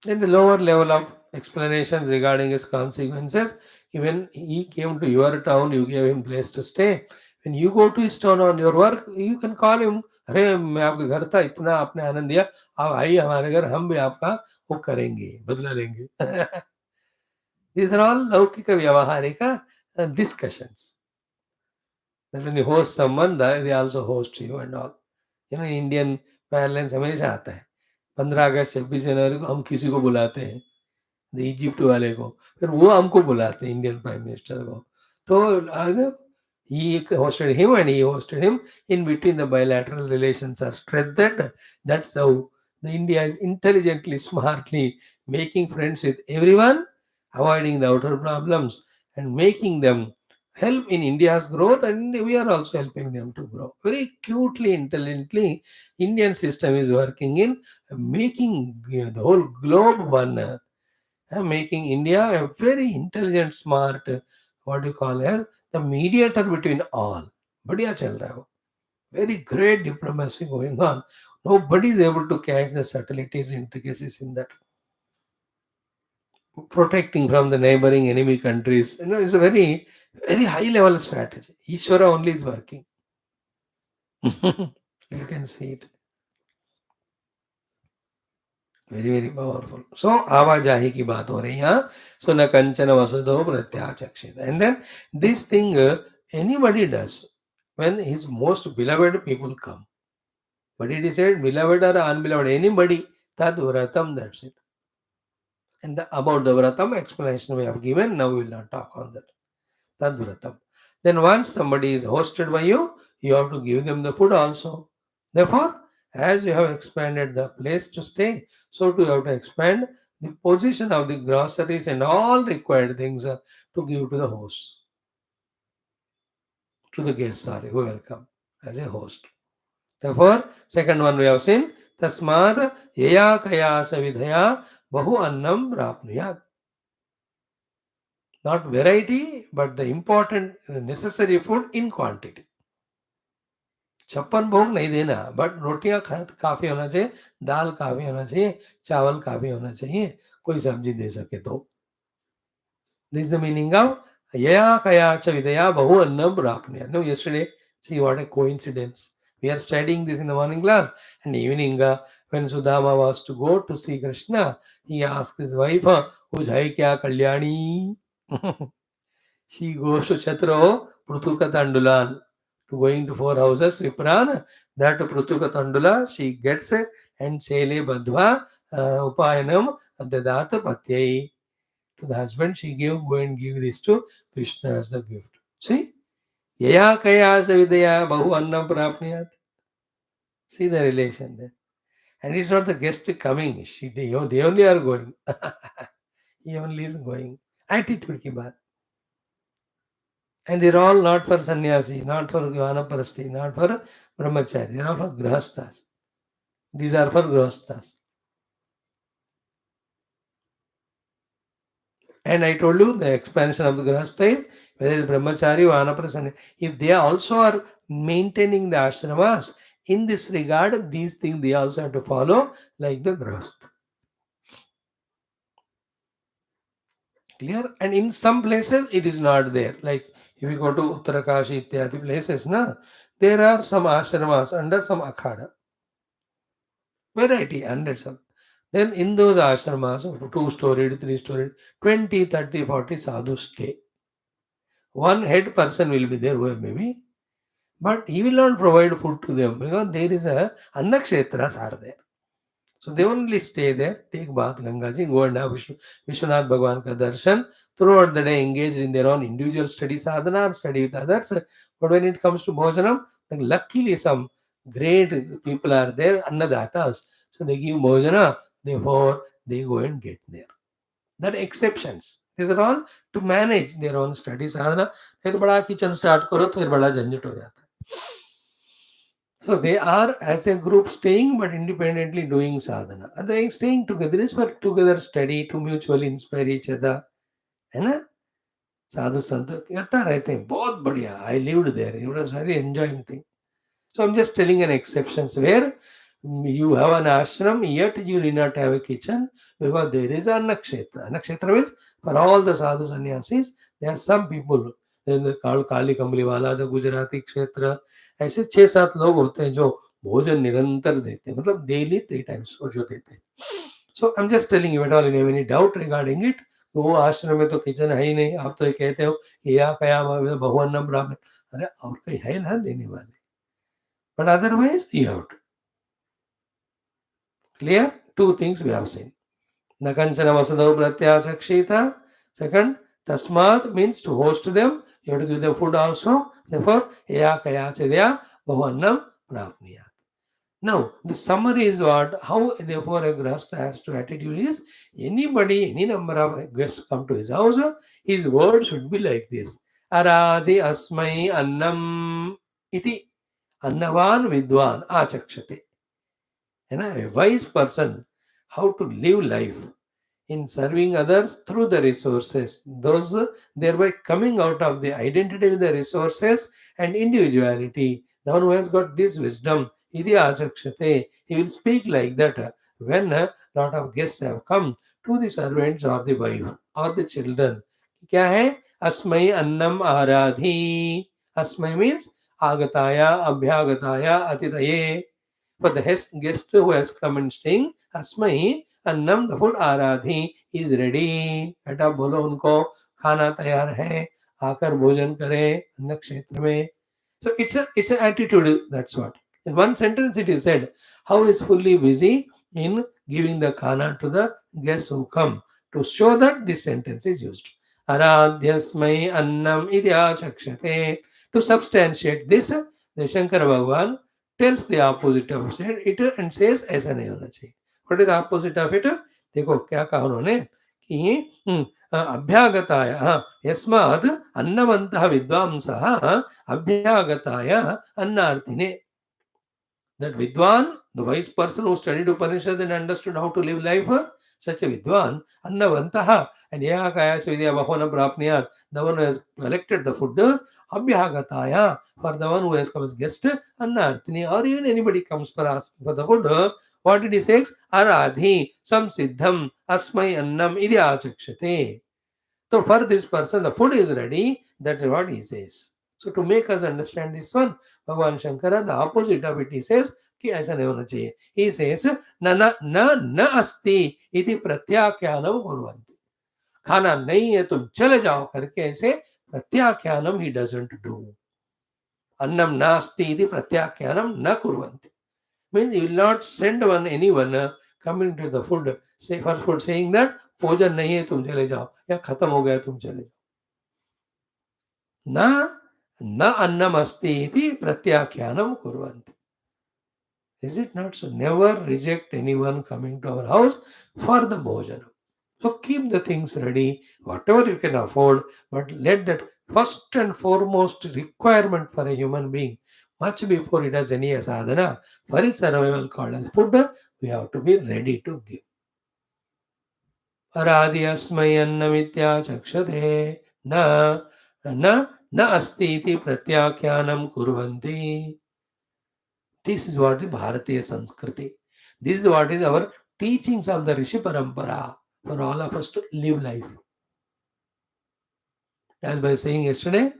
Then the lower level of explanations regarding his consequences. When he came to your town, you gave him place to stay. When you go to his town on your work, you can call him. अरे मैं आपके घर था, इतना आपने आनंद दिया, आप आइए हमारे घर, हम भी आपका वो करेंगे, बदला लेंगे. These are all लौकिक व्यवहारिक discussions. That when you host someone, they also host you and all. Indian parents हमेशा आता है 15 अगस्त 26 जनवरी को हम किसी को बुलाते हैं, इजिप्ट वाले को, फिर वो हमको बुलाते हैं इंडियन प्राइम मिनिस्टर को. तो he hosted him and he hosted him. In between, the bilateral relations are strengthened. That's how the India is intelligently, smartly making friends with everyone, avoiding the outer problems and making them help in India's growth, and we are also helping them to grow. Very cutely, intelligently, Indian system is working in making the whole globe one, making India a very intelligent, smart, what you call as the mediator between all. बढ़िया चल रहा है वो. Very great diplomacy going on. Nobody is able to catch the subtleties, intricacies in that. Protecting from the neighboring enemy countries. It's a very, very high level strategy. Ishvara only is working. You can see it. Very very powerful. So आवाजाही की बात हो रही है यहाँ. So न कंचन वसुधो प्रत्याचक्षित. And then this thing anybody does when his most beloved people come. But it is said, beloved or unbeloved, anybody, tad vratam, that's it. And about the vratam explanation we have given, now we will not talk on that. Tad vratam. Then once somebody is hosted by you, you have to give them the food also. Therefore, as you have expanded the place to stay, so too you have to expand the position of the groceries and all required things to give to the host, to the guest, sorry, who will come as a host. Therefore, second one we have seen, tasmad yaya kaya savidhaya bahu annam prapnuyat. Not variety, but the important necessary food in quantity. 56 भोग नहीं देना, but रोटियां काफी होना चाहिए, दाल काफी होना चाहिए, चावल काफी होना चाहिए, कोई सब्जी दे सके तो. This is the meaning of yaya kaya cha vidya bahu annam prapnuyat. No, yesterday, see what a coincidence. We are studying this in the morning class, and evening when Sudama was to go to see Krishna, he asked his wife, "Who's hai kya Kalyani?" She goes to Chatro Prutuka Tandulan, to going to 4 houses, Vipran, that Prutuka Tandula, she gets it, and Shele Badhva Upayanam Dadata Patyai. To the husband, she gave, go and give this to Krishna as the gift. See? Yaya Kaya Savidaya Bahu Annam Prapniyat. See the relation there. And it's not the guest coming, they only are going. He only is going. Attitude ki baat. And they're all not for sannyasi, not for vanaprasthi, not for brahmachari, they're all for grahasthas. These are for grahasthas. And I told you the expansion of the grahastha is whether it's brahmachari, vanaprasthi. If they also are maintaining the ashramas, in this regard, these things they also have to follow like the grahastha. Clear? And in some places it is not there. Like if you go to Uttarakashi, ityadi places, there are some ashramas under some akhada. Variety, hundreds of. Then in those ashramas, 2-storied, 3-storied, 20, 30, 40 sadhus stay. One head person will be there, where maybe, but he will not provide food to them because there is a annakshetras are there. So they only stay there, take bath, Gangaji, go and have Vishwanath Bhagwan ka darshan. Throughout the day, engaged in their own individual study sadhana, study with others. But when it comes to bhojanam, luckily some great people are there, annadatas. So they give bhojana, therefore they go and get there. That exceptions. These are all to manage their own study sadhana. नहीं तो बड़ा kitchen start करो तो फिर बड़ा झंझट हो जाता है. So they are as a group staying but independently doing sadhana. And they staying together is for together study, to mutually inspire each other. है ना? साधु संत इकट्ठा रहते हैं, बहुत बढ़िया. I lived there. It was very enjoying thing. So I'm just telling an exceptions where you have an ashram, yet you do not have a kitchen because there is an kshetra. Kshetra means for all the sadhu sannyasis, there are some people. Then the काली कमली वाला, the Gujarati क्षेत्र, ऐसे 6-7 लोग होते हैं जो भोजन निरंतर देते हैं, मतलब डेली 3 टाइम्स और जो देते हैं. So I am just telling you at all in any doubt regarding it. वो आश्रम में तो किचन है ही नहीं. आप तो ये कहते हो कि या कया भगवान नाम ब्राह्मण, अरे और कहीं है ना देने वाले. But otherwise, you have to. Clear? Two things we have seen. Nakanchana Vasadau Pratyasakshita. Second, Tasmat means to host them. You have to give them food also. Therefore, Eya Kaya Chedya Bhavannam Prapniyat. Now, the summary is what? How therefore a grahastha has to attitude is anybody, any number of guests come to his house, his word should be like this. Aradi Asmai Annam Iti. Annavan Vidwan Achakshate. A wise person, how to live life in serving others through the resources, those thereby coming out of the identity with the resources and individuality. The one who has got this wisdom, Idi Achakshate, he will speak like that when a lot of guests have come to the servants or the wife or the children. क्या है? अस्मय अन्नम आराधी. अस्मय means आगताया अभ्यागताया अतिथये. For the guest who has come and staying, अस्मय Annam, the food Aradhi is ready. बेटा बोलो उनको खाना तैयार है, आकर भोजन करें अन्न क्षेत्र में. So it's an attitude. That's what. In one sentence it is said how is fully busy in giving the khana to the guests who come, to show that this sentence is used. Aradhyasmai annam idyachakshate. To substantiate this, the Shankara Bhagwan tells the opposite of it and says ऐसा नहीं होना चाहिए. What is the opposite of it? देखो क्या कहा उन्होंने कि अभ्यागताय यस्मात् अन्नवन्तः विद्वांसः अभ्यागताय अन्नार्थिने. That Vidwan, the wise person who studied Upanishad and understood how to live life, such a Vidwan, Annavantaha, and Yakaya Vidya Bahona Prapniyat, the one who has collected the food, Abhyagataya, for the one who has come as guest, Annarthini, or even anybody comes for asking for the food, what did he say? Aradhi, Samsiddham, Asmai Annam, Idyachakshate. So for this person, the food is ready. That's what he says. So to make us understand this one, Bhagavan Shankara, the opposite of it, he says कि ऐसा नहीं होना चाहिए. He says न अस्ति इति प्रत्याख्यानम कुर्वन्ति. खाना नहीं है तुम चले जाओ करके ऐसे प्रत्याख्यानम he doesn't do. अन्नम नास्ति इति प्रत्याख्यानम न कुर्वन्ति. Means he will not send anyone coming to the food, say for food, saying that भोजन नहीं है तुम चले जाओ या खत्म हो गया तुम चले जाओ. न अन्नम अस्ति इति प्रत्याख्यानम कुर्वन्ति. Is it not so? Never reject anyone coming to our house for the bhojanam. So keep the things ready, whatever you can afford, but let that first and foremost requirement for a human being, much before it has any sadhana, for his survival called as food, we have to be ready to give. Aradi asmai annamitya chakshate na asti iti pratyakhyanam kurvanti. This is what is Bharatiya Sanskriti. This is what is our teachings of the Rishi Parampara for all of us to live life. As by saying yesterday,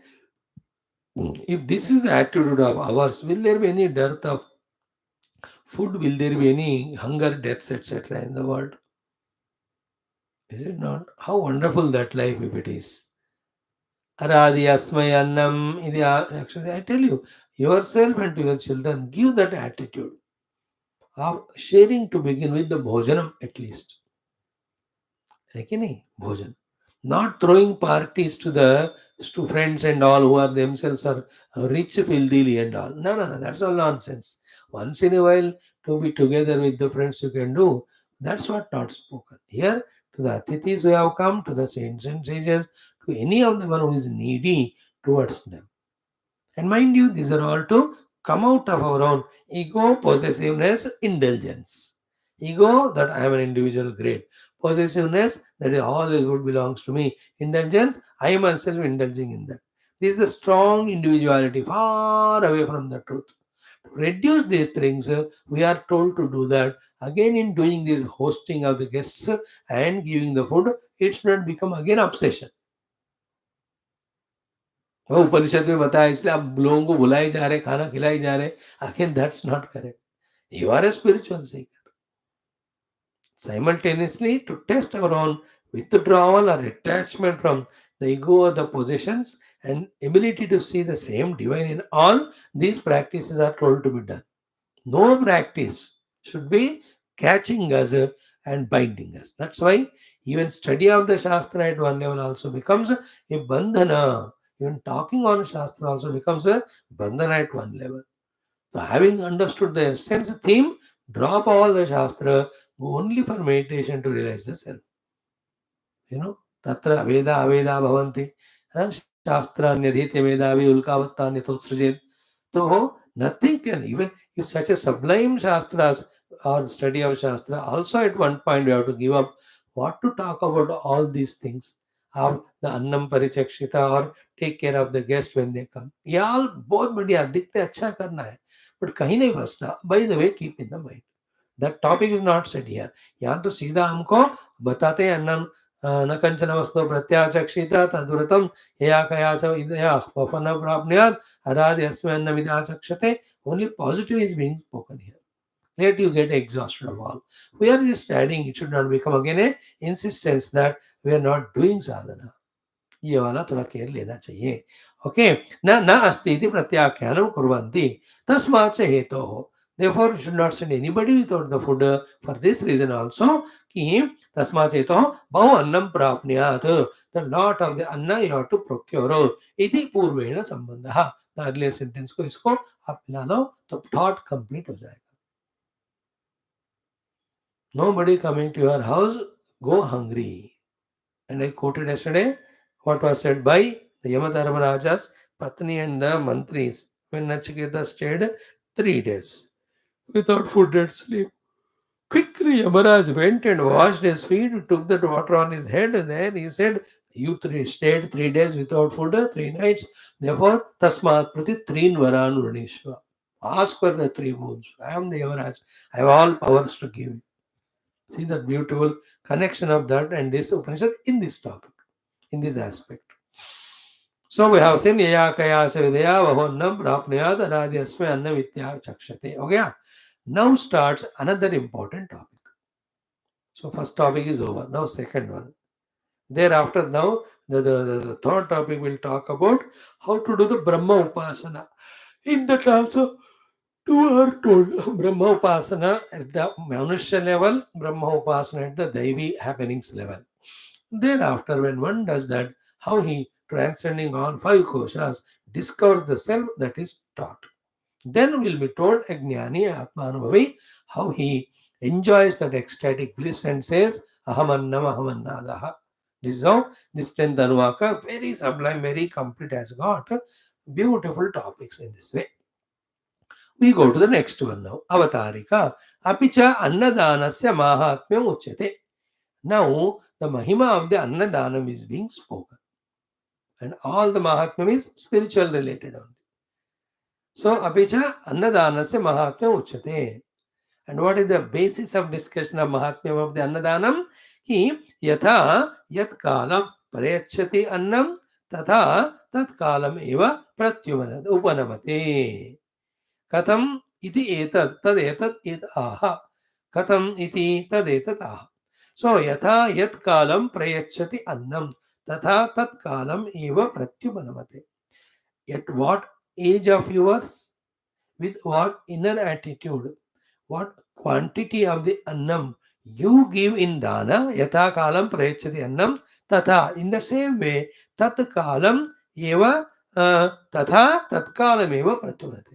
if this is the attitude of ours, will there be any dearth of food? Will there be any hunger, deaths, etc. in the world? Is it not? How wonderful that life if it is. Aradi asmai annam. Actually, I tell you, yourself and to your children, give that attitude of sharing to begin with the bhojanam at least. Bhojan. Not throwing parties to friends and all who are themselves are rich filthily and all. No, that's all nonsense. Once in a while to be together with the friends you can do. That's what not spoken. Here to the atithis who have come, to the saints and sages, to any of the one who is needy towards them. And mind you, these are all to come out of our own ego, possessiveness, indulgence. Ego, that I am an individual, great. Possessiveness, that is all this would belongs to me. Indulgence, I myself indulging in that. This is a strong individuality, far away from the truth. To reduce these things, we are told to do that. Again, in doing this hosting of the guests and giving the food, it should not become again obsession. वो उपनिषद में बताया, इसलिए आप लोगों को बुलाए जा रहे, खाना खिलाई जा रहे, again that's not correct. You are a spiritual seeker. Simultaneously, to test our own withdrawal or attachment from the ego or the possessions and ability to see the same divine in all, these practices are told to be done. No practice should be catching us and binding us. That's why even study of the Shastra at one level also becomes a bandhana. Even talking on Shastra also becomes a bandhana at one level. So having understood the essence theme, drop all the Shastra, go only for meditation to realize the self. Tatra Veda Aveda Bhavanti, Shastra Nyadhite Vedavi Ulkavatta Nithotsrajet. So nothing can, even if such a sublime Shastras or study of Shastra, also at one point we have to give up what to talk about all these things. How the Annam Parichakshita or take care of the guest when they come. ये all बहुत बढ़िया दिखते अच्छा करना है, but कहीं नहीं फंसना. By the way, keep in the mind. That topic is not said here. यहाँ तो सीधा हमको बताते हैं अन्नम न कंचन वस्तु प्रत्याचक्षित तद्व्रतम या कया च इदया वफन प्राप्नुयात् Arad यस्मै अन्नमिदाचक्षते. Only positive is being spoken here. Let you get exhausted of all. We are just adding. It should not become again a insistence that we are not doing sadhana. ये वाला थोड़ा केयर लेना चाहिए. Okay. न न अस्ति इति प्रत्याख्यानं कुर्वन्ति तस्मात् च हेतोः. Therefore, you should not send anybody without the food. For this reason also, कि तस्मात् हेतोः बहु अन्नं प्राप्नुयात्. The lot of the anna you have to procure. इति पूर्वेण संबंधः. The earlier sentence को इसको आप मिला लो तो thought complete हो जाएगा. Nobody coming to your house, go hungry. And I quoted yesterday what was said by the Yamadharmaraja's Patni and the Mantris when Nachiketa stayed 3 days without food and sleep. Quickly, Yamaraj went and washed his feet, took that water on his head, and then he said, you stayed 3 days without food, 3 nights. Therefore, Tasmat Prati Trin Varan Vranishva. Ask for the 3 moons. I am the Yamaraj. I have all powers to give you. See the beautiful connection of that and this Upanishad in this topic, in this aspect. So we have seen Yaya Kaya Savidaya Vahonnam Prapnayad Aradhyasme Anna Vitya Chakshate. Okay. Now starts another important topic. So first topic is over. Now second one. Thereafter, now the third topic will talk about how to do the Brahma Upasana. In that also, two are told Brahma Upasana at the Manushya level, Brahma Upasana at the Daivi happenings level. Thereafter, when one does that, how he, transcending all 5 koshas, discovers the self that is taught. Then will be told Ajnani Atmanubhavi, how he enjoys that ecstatic bliss and says, Ahamannam Ahamannadaha. This is how this 10th Anuvaka, very sublime, very complete, has got beautiful topics in this way. We go to the next one now. Avatarika. Apicha Annadanasya Mahatmyam Uchyate. Now, the Mahima of the Annadanam is being spoken. And all the Mahatmyam is spiritual related only. So, Apicha Annadanasya Mahatmyam Uchyate. And what is the basis of discussion of Mahatmyam of the Annadanam? Ki Yatha Yat Kalam Parayachati Annam Tatha Tat Kalam Eva Pratyumanad Upanamate. Katham iti etat tadetat id aha. Katham iti tadetat aha. So yatha yat kalam prayachati annam tatha tat kalam eva pratyupanamate. At what age of yours, with what inner attitude, what quantity of the annam you give in dana, yatha kalam prayachati annam tatha, in the same way, tat kalam eva tatha tat kalam eva pratyupanate.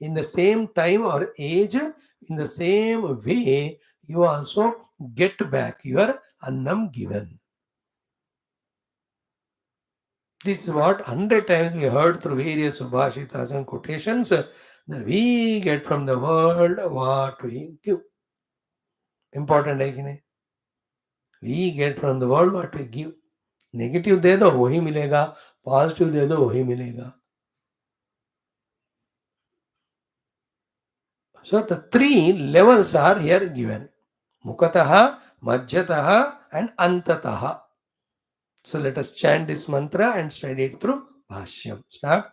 In the same time or age, in the same way, you also get back your annam given. This is what 100 times we heard through various subhashitas and quotations that we get from the world what we give. Important है कि नहीं? We get from the world what we give. Negative दे दो वही मिलेगा, positive दे दो वही मिलेगा. So the three levels are here given. Mukataha, Madhyataha and Antataha. So let us chant this mantra and study it through Bhashyam. Start.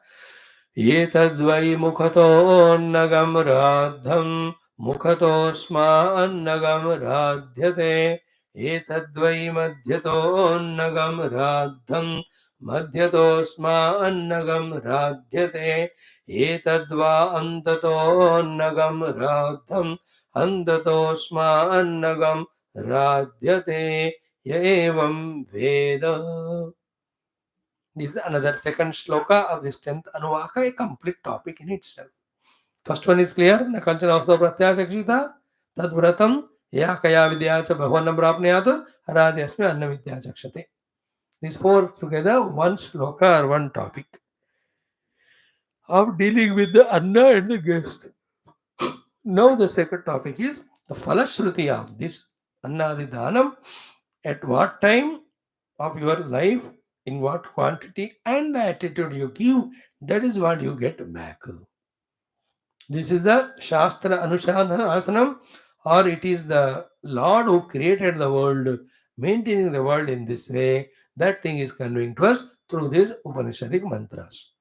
Etadvai mukhato nagam radham mukhatosma annagam radhyate. Etadvai madhyato nagam radham madhyatosma annagam radhyate. Etadva antato nagam radham antatosma annagam radhyate. Evam Veda. This is another second shloka of this 10th Anuvaka, a complete topic in itself. First one is clear. Nakanchana Vastu Pratyaya Chakshita Tadvratam Yakaya Vidya Cha Bhagwanam Prapnayat Haradyasmi Anna Vidya Chakshate. These four together, one shloka or one topic of dealing with the Anna and the guest. Now the second topic is the Falashruti of this Annadi Dhanam. At what time of your life, in what quantity, and the attitude you give, that is what you get back. This is the Shastra Anushasanam, or it is the Lord who created the world, maintaining the world in this way. That thing is conveying to us through these Upanishadic mantras.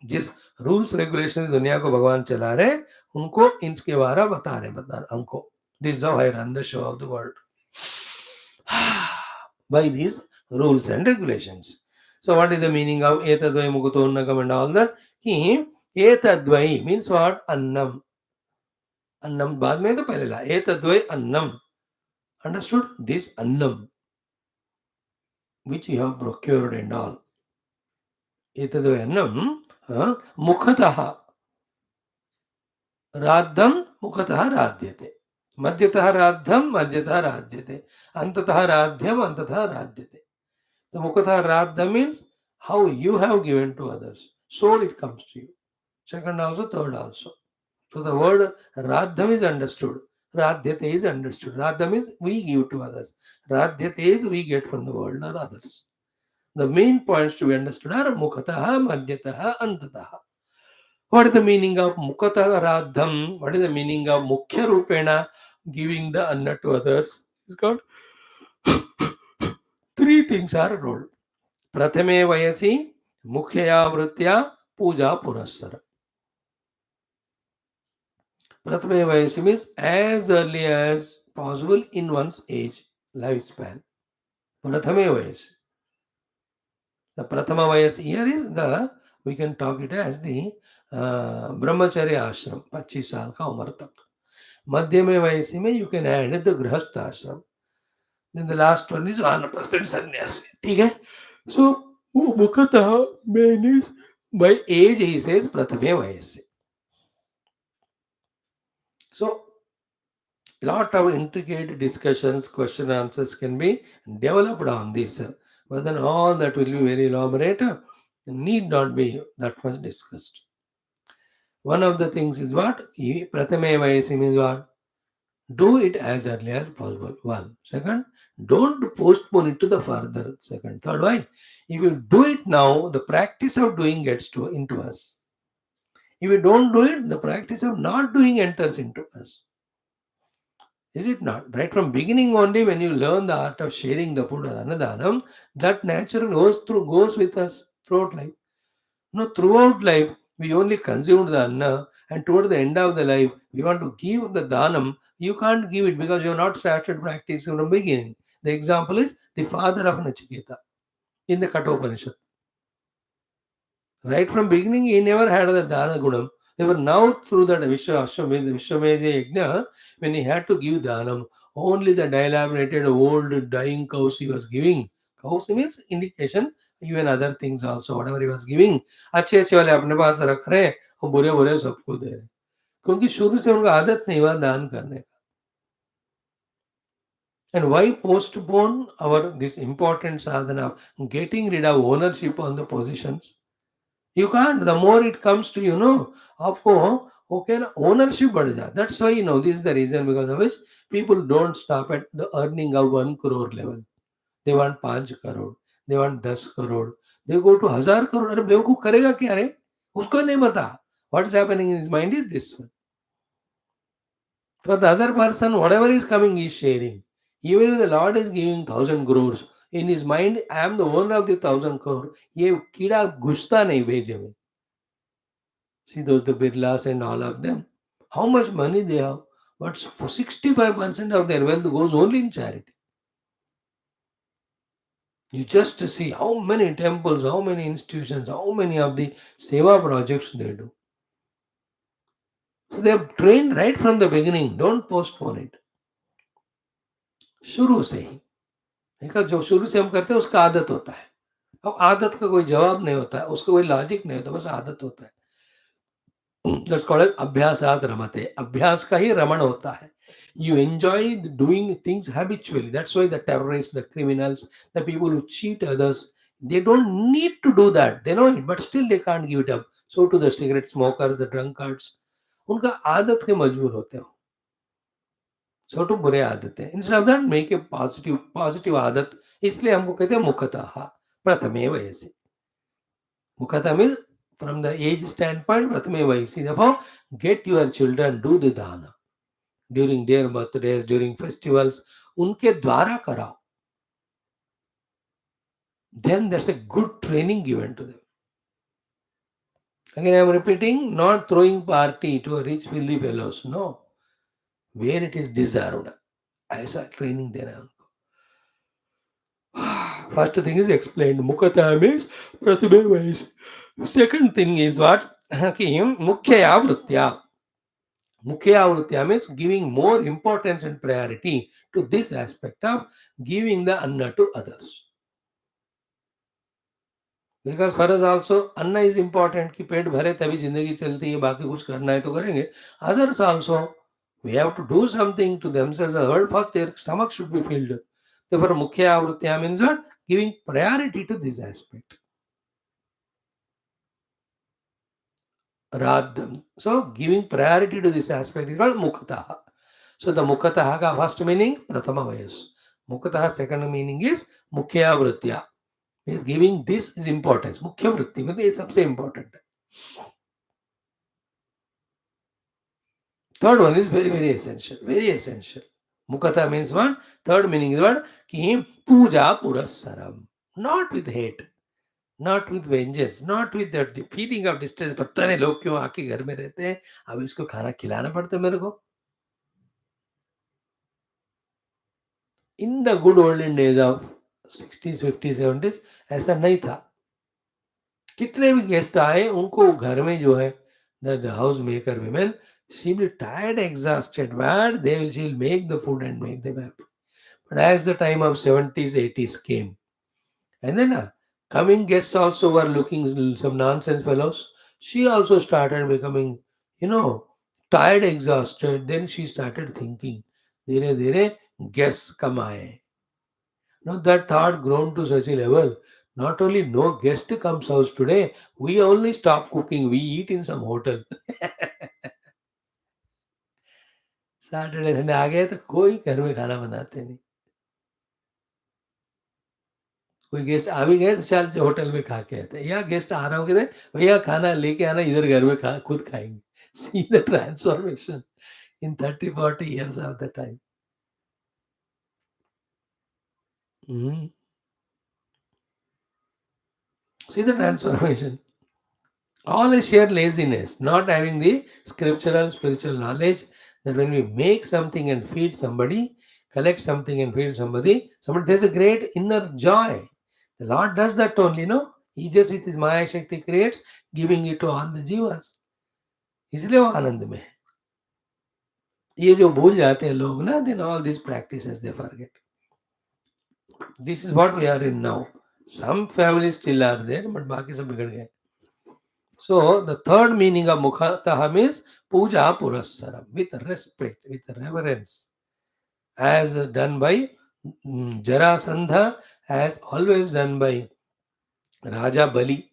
जिस rules regulation दुनिया को भगवान चला रहे उनको इनके बारे बता रहे हमको. This is how I run the show off the world by these rules and regulations. So what is the meaning of etadvai mukutonnagam and all that? Ki etadvai means what? Annam. Annam बाद में तो पहले ला etadvai annam. Understood? This annam which you have procured and all. Etadvai annam mukhatah radham mukhatah radhyate. मध्यतः राध्यम मध्यतः राध्यते. अंततः राध्यम अंततः राध्यते. So mukhatah radha means how you have given to others, so it comes to you. Second also, third also. So the word radham is understood. Radhyate is understood. Radha means we give to others. Radhyate is we get from the world or others. The main points to be understood are mukhatah, madhyatah, antataha. What is the meaning of mukhatah radham? What is the meaning of mukhya rupena, giving the anna to others? It's called three things are rolled. प्रथमे वयसि मुख्यया वृत्त्या पूजा पुरस्सर. प्रथमे वयसि means as early as possible in one's age lifespan. प्रथमे वयसि. The prathama vayas here is the, we can talk it as the brahmacharya ashram, 25 साल का उम्र तक. मध्य में वयसि में you can add the grihastha ashram. Then the last one is 100% sannyasi. ठीक है? So mukhatah means by age he says prathame vayasi. So lot of intricate discussions, question answers can be developed on this. But then all that will be very elaborate, need not be that much discussed. One of the things is what? Prathame vayasi means what? Do it as early as possible. One. Second, don't postpone it to the further. Second. Third, why? If you do it now, the practice of doing gets into us. If you don't do it, the practice of not doing enters into us. Is it not? Right from beginning only, when you learn the art of sharing the food or anadhanam, that nature goes with us throughout life. No, throughout life, we only consumed the anna, and toward the end of the life, we want to give the dhanam. You can't give it because you have not started practice from the beginning. The example is the father of Nachiketa in the Kathopanishad. Right from beginning, he never had the dana gunam. They were now through that Vishwamedha Yajna, when he had to give dhanam, only the dilapidated old dying cows he was giving. Cows means indication, even other things also, whatever he was giving. अच्छे अच्छे वाले अपने पास रख रहे हैं और बुरे बुरे सबको दे रहे हैं, क्योंकि शुरू से उनका आदत नहीं हुआ दान करने का. And why postpone our this important sadhana of getting rid of ownership on the positions? You can't. The more it comes to आपको Okay, ना ownership बढ़ जाता. That's why this is the reason because of which people don't stop at the earning of 1 crore level. They want 5 crore, they want 10 crore, they go to 1000 crore. अरे बेवकूफ करेगा क्या रे? उसको नहीं पता. What's happening in his mind is this one. For the other person, whatever is coming, he is sharing. Even if the Lord is giving 1000 crores, in his mind, I am the owner of the 1000 crore. ये कीड़ा घुसता नहीं भेजे में. See those the Birlas and all of them. How much money they have? But for 65% of their wealth goes only in charity. You just see how many temples, how many institutions, how many of the seva projects they do. So they have trained right from the beginning. Don't postpone it. शुरू से ही. देखा जो शुरू से हम करते हैं उसका आदत होता है. अब आदत का कोई जवाब नहीं होता है, उसका कोई लॉजिक नहीं होता, बस आदत होता है. That's called as abhyasat ramate. अभ्यास का ही रमण होता है. You enjoy doing things habitually. That's why the terrorists, the criminals, the people who cheat others, they don't need to do that. They know it, but still they can't give it up. So to the cigarette smokers, the drunkards, उनका आदत के मजबूर होते हो. So to बुरे आदतें. Instead of that, make a positive आदत. इसलिए हमको कहते हैं मुखतः प्रथमे वयसि. Mukhata means from the age standpoint, Prathame Vaisi. Therefore, get your children, do the dana. During their birthdays, during festivals, उनके द्वारा कराओ. Then there's a good training given to them. Again, I am repeating, not throwing party to a rich, wealthy fellows. No. Where it is deserved. ऐसा training देना है उनको. First thing is explained. Mukhata means Prathame Vaisi. Second thing is what? कि मुख्यया वृत्त्या. Mukhya Vritya means giving more importance and priority to this aspect of giving the anna to others. Because for us also, anna is important कि पेट भरे तभी जिंदगी चलती है, बाकी कुछ करना है तो करेंगे. Others also, we have to do something to themselves as well. First, their stomach should be filled. Therefore, Mukhya Vritya means what? Giving priority to this aspect. Radham. So, giving priority to this aspect is called Mukhataha. So, the Mukhataha ka first meaning, Prathama Vayas. Mukhataha second meaning is Mukhya Vritya. Means giving this is importance. Mukhya Vritti means it's सबसे important. Third one is very, very essential. Very essential. Mukhata means what? Third meaning is what? Ki Puja Purassaram. Not with hate. Not with vengeance. Not with the feeling of distress. पता नहीं लोग क्यों आके घर में रहते हैं. अब इसको खाना खिलाना पड़ता है मेरे को. In the good olden days of 60s, 50s, 70s ऐसा नहीं था. कितने भी गेस्ट आए उनको घर में जो है the house maker women she will be tired, exhausted, but she'll make the food and make them happy. But as the time of 70s, 80s came, and then coming guests also were looking some nonsense fellows. She also started becoming, tired, exhausted. Then she started thinking, धीरे धीरे guests come आए. Now that thought grown to such a level. Not only no guest comes house today, we only stop cooking. We eat in some hotel. Saturday Sunday आ गए तो कोई घर में खाना बनाते नहीं. कोई गेस्ट आ भी गए तो चल होटल में खा के आते. या गेस्ट आ रहा हो कहते भैया खाना लेके आना, इधर घर में खा खुद खाएंगे. See the transformation in 30-40 years of the time. Mhm. See the transformation. All is sheer laziness, not having the scriptural, spiritual knowledge that when we make something and feed somebody, collect something and feed somebody, there's a great inner joy. The Lord does that only, no? He just with his Maya Shakti creates, giving it to all the jivas. इसलिए वो आनंद में है. ये जो भूल जाते हैं लोग ना, then all these practices they forget. This is what we are in now. Some families still are there, but बाकी सब बिगड़ गए. So the third meaning of Mukhataha means Puja Purassaram, with respect, with reverence, as done by Jarasandha, as always done by Raja Bali.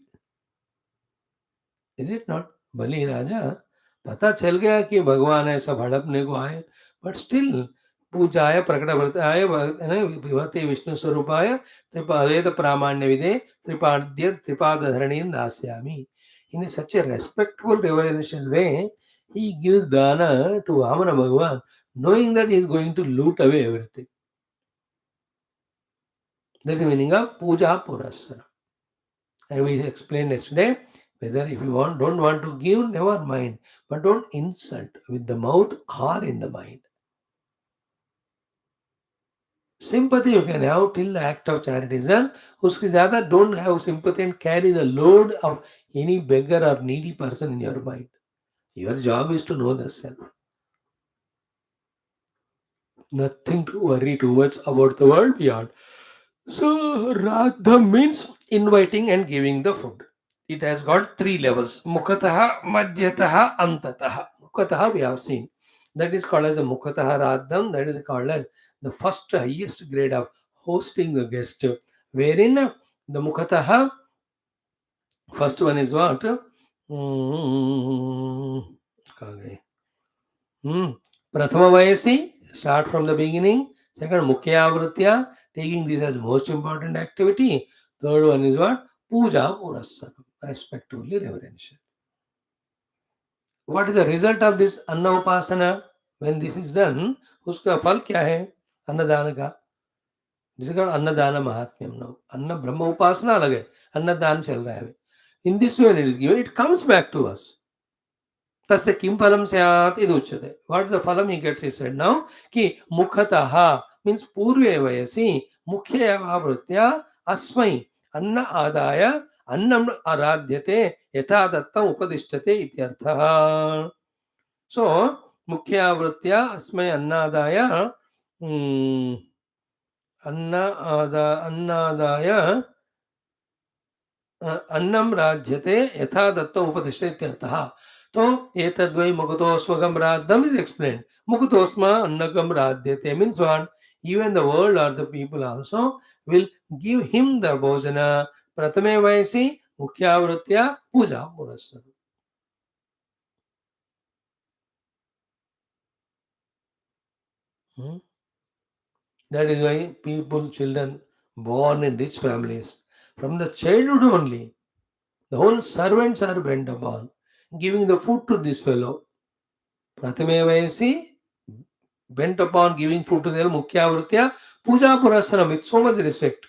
Is it not? Bali Raja. पता चल गया कि भगवान ऐसा भड़पने को आए, बट स्टिल पूजाय प्रकटव्रताय विभते विष्णु स्वरूपाय वेद प्रामाण्य विदे त्रिपाद्य त्रिपादधरणीं दास्यामि. In a such a respectful reverential way, he gives dana to Vamana Bhagavan, knowing that he is going to loot away everything. That's the meaning of puja purasara. And we explained yesterday, whether if you don't want to give, never mind, but don't insult with the mouth or in the mind. Sympathy you can have till the act of charity is done. Uske zyada don't have sympathy and carry the load of any beggar or needy person in your mind. Your job is to know the self. Nothing to worry too much about the world beyond. So, Radha means inviting and giving the food. It has got three levels: Mukhataha, Madhyataha, Antataha. Mukhataha we have seen. That is called as a Mukhataha Radham. That is called as the first highest grade of hosting the guest. Wherein the Mukhataha, first one is what? कहाँ गए? Prathama Vayasi, start from the beginning. Second, Mukhya Avritya, taking this as most important activity. Third one is what? Puja Purasana, respectively reverential. What is the result of this Anna Upasana? When this is done, उसका फल क्या है अन्नदान का? This is called Annadana Mahatmyam now. Anna Brahma Upasana अलग है, अन्नदान चल रहा है अभी. In this way, when it is given, it comes back to us. तस्य किं फलं स्यात् इति उच्यते. What is the phalam he gets? He said now कि मुखतः means पूर्वे वयसि मुख्य आवृत्या अस्मै अन्न आदाय अन्नम् आराध्यते यथा दत्तम् उपदिष्टते इत्यर्थः. So मुख्य आवृत्या अस्मै अन्नादाय अन्नादाय अन्नम राध्यते यथा दत्तम उपदिष्टे इत्यर्थः. तो एतद्वै मुकुतोस्मकं राद्धम is explained. Mukutosma annakam radhyate means what? Even the world or the people also will give him the bhojana. Pratame vayasi mukhyavritya puja purasana. That is why people, children born in rich families, from the childhood only, the whole servants are bent upon giving the food to this fellow. Prathame vayasi, bent upon giving food to their Mukhya Vritya, Puja Purasanam with so much respect.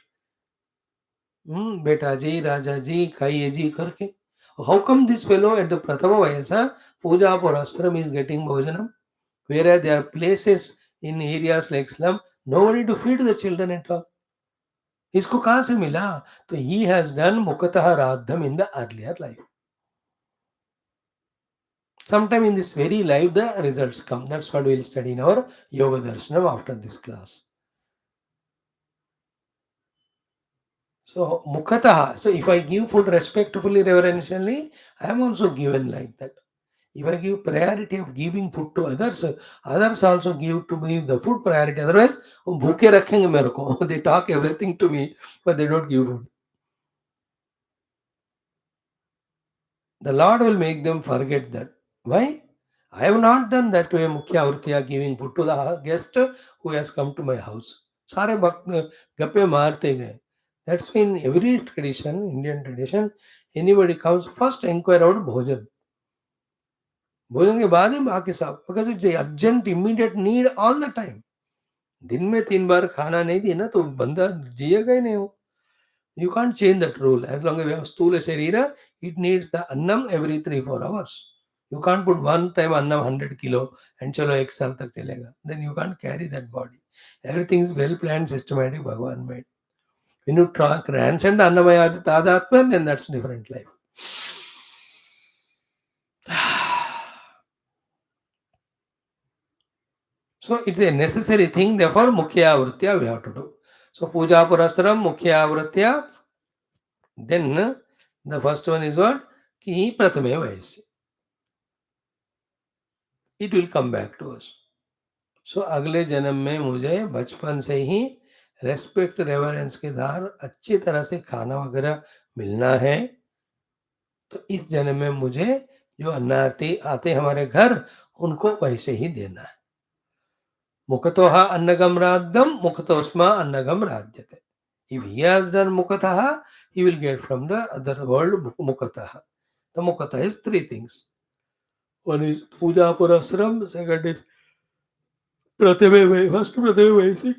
Beta ji, Raja ji, Kaiye ji karke. How come this fellow at the Prathama Vayasa, Puja Purasanam is getting Bhojanam? Whereas there are places in areas like slum, nobody to feed the children at all. इसको कहाँ से मिला? तो he has done Mukataha Radham in the earlier life. Sometime in this very life, the results come. That's what we'll study in our Yoga Darshanam after this class. So, Mukataha. So, if I give food respectfully, reverentially, I am also given like that. If I give priority of giving food to others, others also give to me the food priority. Otherwise, भूखे रखेंगे मेरे को. They talk everything to me, but they don't give food. The Lord will make them forget that. Why? I have not done that way, Mukhya Vritya, giving food to the guest who has come to my house. सारे भक्त गप्पे मारते गए. That's why in every tradition, Indian tradition, anybody comes, first inquire about bhojan. भोजन के बाद ही बाकी सब, because it's a urgent, immediate need all the time. दिन में 3 बार खाना नहीं दिए ना तो बंदा जिएगा ही नहीं वो. You can't change that rule. As long as we have stula sharira, it needs the annam every 3-4 hours. You can't put one time annam 100 kilo and chalo ek saal tak chalega. Then you can't carry that body. Everything is well planned, systematic, Bhagavan made. When you transcend the annamaya tadatma, then that's different life. So it's a necessary thing, therefore Mukhya Vritya we have to do. So Puja Purasaram, Mukhya Vritya. Then the first one is what? Ki Prathame Vayasi. It will come back to us. So अगले जन्म में मुझे बचपन से ही respect reverence के साथ अच्छी तरह से खाना वगैरह मिलना है. तो इस जन्म में मुझे जो अन्नार्थी आते हमारे घर उनको वैसे ही देना है. मुखतः अन्नगम मुखतोस्मा अन्नगम राध्यते. If he has done mukataha, he will get from the other world mukataha. The mukataha is three things. One is puja purasram, second is pratame first pratame vaisi,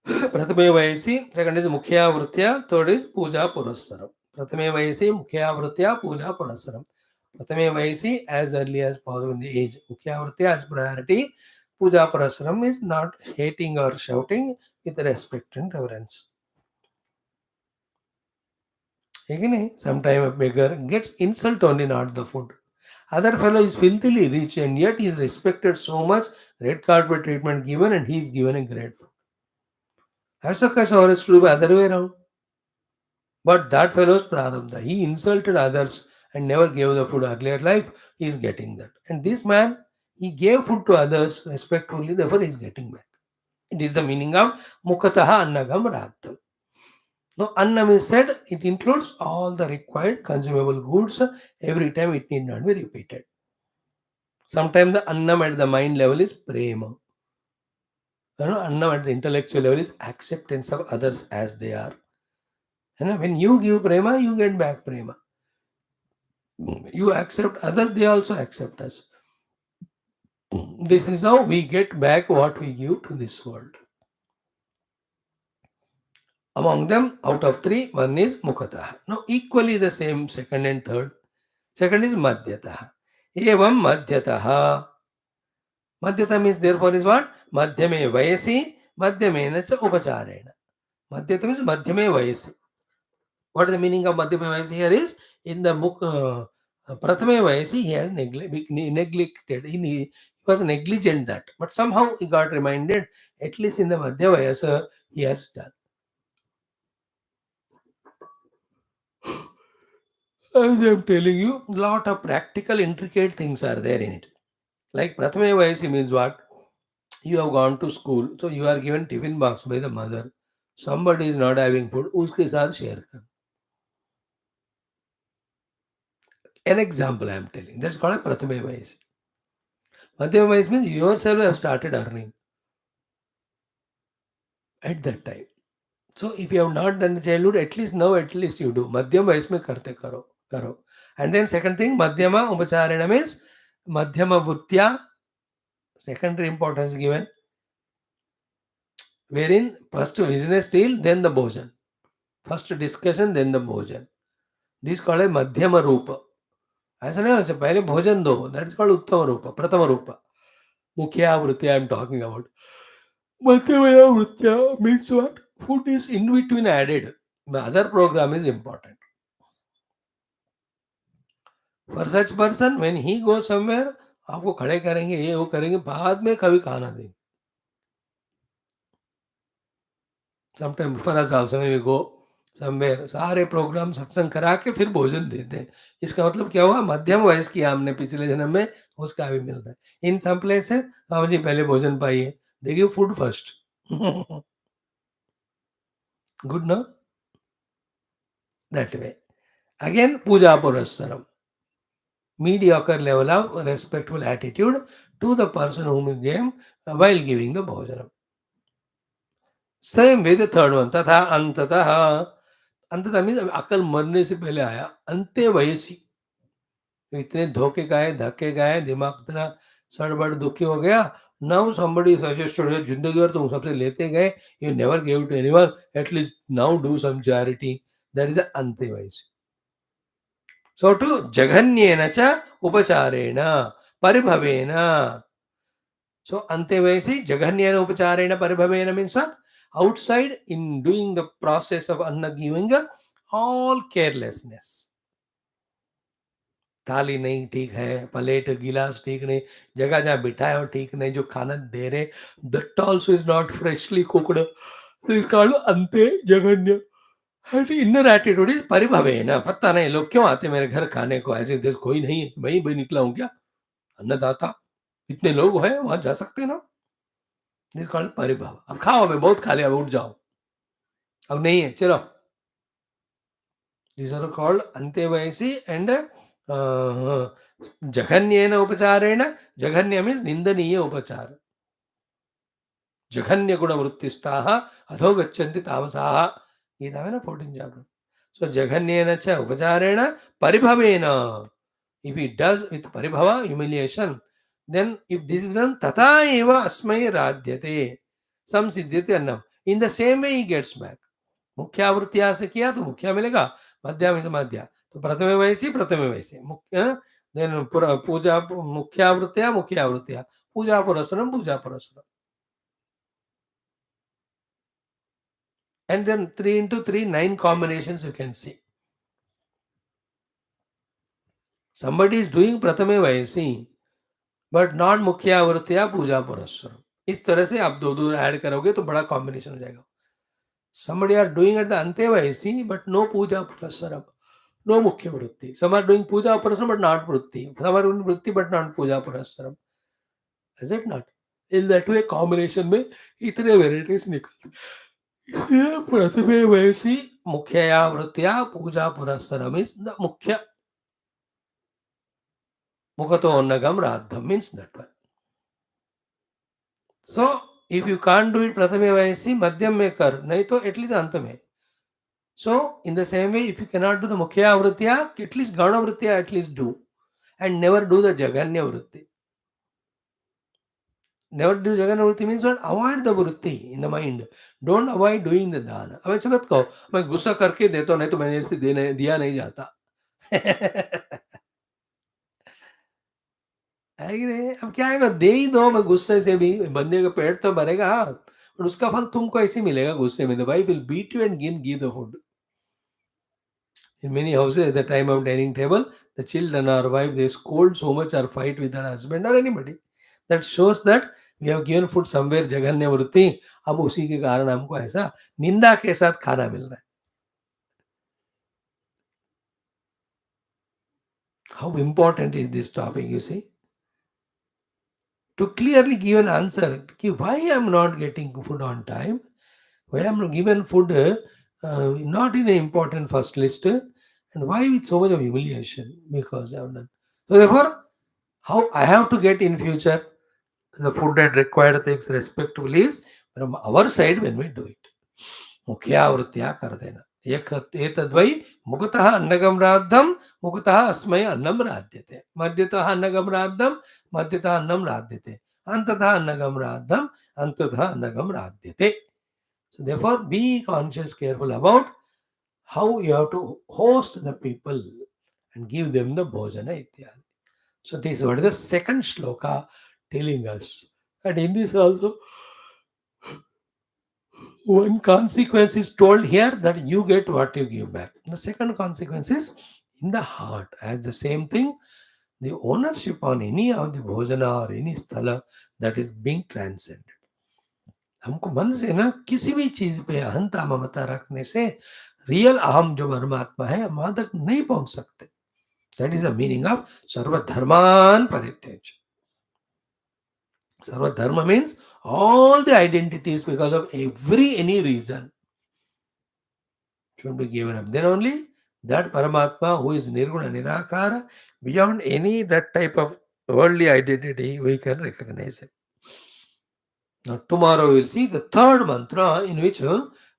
pratame vaisi, second is mukhya vritya, third is puja purasram. Pratame vaisi, mukhya vritya, puja purasram. Pratame vaisi as early as possible in the age. Mukhya vritya as priority. Puja purasram is not hating or shouting with respect and reverence. Sometimes a beggar gets insult only, not the food. Other fellow is filthily rich and yet he is respected so much, red carpet treatment given and he is given a great food. As a case, or it should be the other way around. But that fellow's pradhamta, he insulted others and never gave the food earlier life, he is getting that. And this man, he gave food to others respectfully, therefore he is getting back. It is the meaning of mukataha annagam ratam. Now, annam is said, it includes all the required consumable goods. Every time it need not be repeated. Sometimes the annam at the mind level is prema. Annam at the intellectual level is acceptance of others as they are. When you give prema, you get back prema. You accept others, they also accept us. This is how we get back what we give to this world. Among them, out of three, one is mukataha. Now, equally the same second and third. Second is madhyataha. Evam madhyataha. Madhyata means therefore is what? Madhyame vayasi, madhyamena cha upacharena. Madhyata means madhyame vayasi. What is the meaning of madhyame vayasi here is, in the book Prathame vayasi, he has neglected, he was negligent that. But somehow he got reminded, at least in the madhya vayasa, he has done. As I am telling you, lot of practical, intricate things are there in it. Like Prathame vayasi means what? You have gone to school, so you are given tiffin box by the mother. Somebody is not having food, उसके साथ share कर. An example I am telling. That's called a prathame vayasi. Madhyama vayasi means you yourself have started earning at that time. So if you have not done the childhood, at least now, at least you do. Madhyama vayasi में करते करो. And then second thing, madhyama upacharena means madhyama vutya, secondary importance given, wherein first business deal, then the bhojan. First discussion, then the bhojan. This is called a madhyama rupa. ऐसा नहीं होना चाहिए, पहले भोजन दो. That is called उत्तम रूप, प्रथम रूप. मुख्या वृत्ति I am talking about. Madhyamaya vritya means what? Food is in between added. The other program is important. For such person, when he goes somewhere, आपको खड़े करेंगे, ये वो करेंगे, बाद में कभी खाना देंगे. Sometimes for us also when we go somewhere, सारे प्रोग्राम सत्संग करा के फिर भोजन देते हैं. इसका मतलब क्या हुआ? मध्यम वयस किया हमने पिछले जन्म में, उसका भी मिल रहा है. In some places, हाँ जी पहले भोजन पाइए. They give food first. Good, no? That way. Again, puja purassaram. Mediocre level of respectful attitude to the person whom you gave while giving the bhojanam. Same way the third one, tatha antataha. Antataha means अकल मरने से पहले आया. अंत्य वयसी. इतने धोखे गए, धक्के गए, दिमाग इतना सड़बड़ दुखी हो गया. Now somebody suggested, जिंदगी भर तुम सबसे लेते गए, you never gave to anyone, at least now do some charity. That is the अंत्य वयसी. So to jaganyena cha upacharena paribhavena. So antevayasi jaganyena upacharena paribhavena means what? Outside in doing the process of anna giving, all carelessness. थाली नहीं ठीक है, plate गिलास ठीक नहीं, जगह जहाँ बिठाया हो ठीक नहीं, जो खाना दे रहे, that also is not freshly cooked. This is called ante jaganya. Inner attitude is परिभव है ना. पता नहीं लोग क्यों आते मेरे घर खाने को, ऐसे देश कोई नहीं है, वही भाई निकला हूं क्या अन्नदाता, इतने लोग हैं वहां जा सकते हैं ना. दिस कॉल्ड परिभव. अब खाओ, अबे बहुत खा लिया, उठ जाओ, अब नहीं है, चलो. These are called antevayasi and जघन्येन उपचारेण, जघन्य मीन्स निंदनीय उपचार, जघन्य गुण वृत्तिस्ताः अधो गच्छन्ति तामसाः, गीता में ना 14 chapter. So जघन्येन च उपचारेण परिभवेन, if he does with paribhava, humiliation, then if this is done tata eva asmai radhyate samsiddhyate annam, in the same way he gets back. मुख्यावृत्तिया से किया तो मुख्या मिलेगा, मध्या में से मध्या, तो प्रथमे वैसी प्रथमे वैसे मुख्य, देन पूजा मुख्यावृत्तिया पूजा पुरस्सरम, and then 3 into 3 9 combinations you can see. Somebody is doing prathame vayasi but not मुख्यावृत्तिया पूजा पुरस्सरम, इस तरह से आप दो दो ऐड करोगे तो बड़ा कॉम्बिनेशन हो जाएगा. Somebody are doing at the ante vayasi but no puja pulassaram, no mukhya vritti. Some are doing puja purassaram but not vritti. Some are doing vritti but not puja purassaram. Is it not? In that way combination में इतने varieties निकलते. इसलिए प्रथमे वैसी मुख्यया वृत्तिया पूजा पुरस्सरम is the मुख्य. मुखतो अन्नगम राद्धम means that one. So if you can't do it प्रथमे वैसी, मध्यम में कर, नहीं तो at least अंत में. So, in the same way, if you cannot do the Mukhya Vritya, at least Gana Vritya at least do. And never do the Jaganya Vritti. Never do Jaganya Vritti means what? Avoid the Vritti in the mind. Don't avoid doing the Dana. अब ऐसे मत कहो, मैं गुस्सा करके देता हूँ, नहीं तो मैंने इसे दिया नहीं जाता. अरे अब क्या है, मैं दे ही दो, मैं गुस्से से भी, बंदे का पेट तो भरेगा, और उसका फल तुमको ऐसे मिलेगा गुस्से में. The wife will beat you and give the food. In many houses, at the time of dining table, the children or wife, they scold so much or fight with their husband or anybody. That shows that we have given food somewhere जघन्य वृत्ति, अब उसी के कारण हमको ऐसा निंदा के साथ खाना मिल रहा है. How important is this topic, you see? To clearly give an answer, why I am not getting food on time, why I am given food not in an important first list, and why with so much of humiliation, because I have done. So therefore, how I have to get in future the food and required things respectively is from our side when we do it. मुख्या वृत्तिया कर देना. एतद्वै मुखतः अन्नगम राद्धम, मुखतः अस्मै अन्नम राध्यते, मध्यतः अन्नगम राद्धम, मध्यतः अन्नम राध्यते, अंततः अन्नगम राद्धम, अंततः अन्नगम राध्यते. So therefore be conscious, careful about how you have to host the people and give them the bhojana ityadi. So this is what is the second shloka telling us. And in this also, one consequence is told here that you get what you give back. The second consequence is in the heart. As the same thing, the ownership on any of the bhojana or any sthala, that is being transcended. हमको मन से ना किसी भी चीज पे अहंता ममता रखने से रियल अहम जो परमात्मा है वहां तक नहीं पहुंच सकते. That is the meaning of Sarvadharman Parityaj. Sarvadharma means all the identities because of any reason should be given up. Then only that Paramatma who is Nirguna Nirakara, beyond any that type of worldly identity, we can recognize it. Now tomorrow we will see the third mantra in which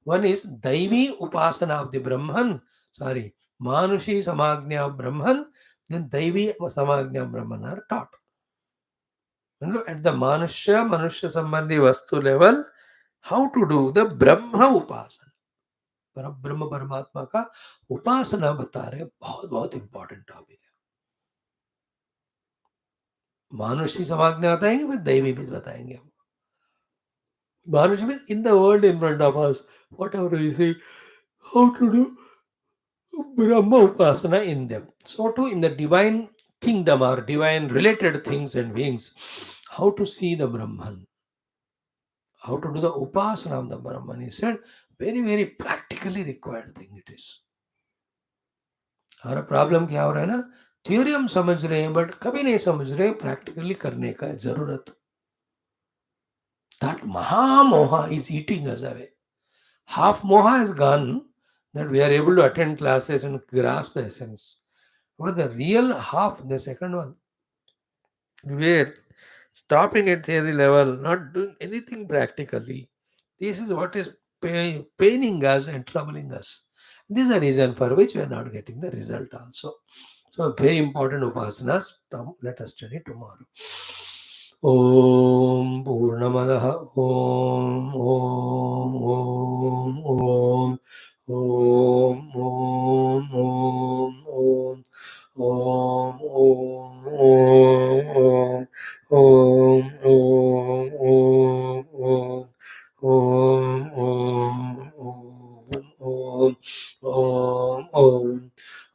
one is Daivi Upasana of the Brahman, Manushi Samagnya of Brahman, then Daivi Samagnya of Brahman are taught. At the Manusha Sambandhi Vastu level, how to do the Brahma Upasana. पर ब्रह्म परमात्मा का उपासना बता रहे, बहुत बहुत important topic है. मानुषी समाज्ञा बताएंगे, फिर दैवी भी बताएंगे हम. मानुषी mean in the world in front of us, whatever we see, how to do ब्रह्म उपासना in them. So to in the divine kingdom or divine related things and beings, how to see the Brahman, how to do the upasana of the Brahman. He said, very, very practically required thing it is. हमारा problem क्या हो रहा है ना, theory हम समझ रहे हैं बट कभी नहीं समझ रहे प्रैक्टिकली करने का जरूरत. That Mahamoha is eating us away. Half Moha is gone, that we are able to attend classes and grasp the essence. But the real half, the second one, where stopping at theory level, not doing anything practically, this is what is paining us and troubling us. This is the reason for which we are not getting the result also. So very important upasanas. Let us study tomorrow. Om Purnamadaha Om Om Om Om Om Om Om Om Om Om Om Om Om Om Om Om Om Om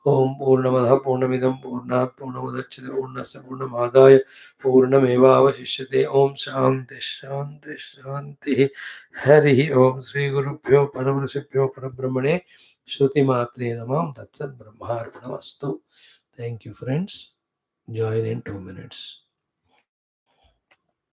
Om Purnamadaha Purnamidam Purnat Purnamudachyate Purnasya Purnamadaya Purnamevavashishyate Om Shanti Shanti Shanti Hari Om Sri Gurubhyo Parabrahmane Parabrahmane Shruti Matre Namam Tatsat Brahmarpanamastu. Thank you, friends. Join in 2 minutes.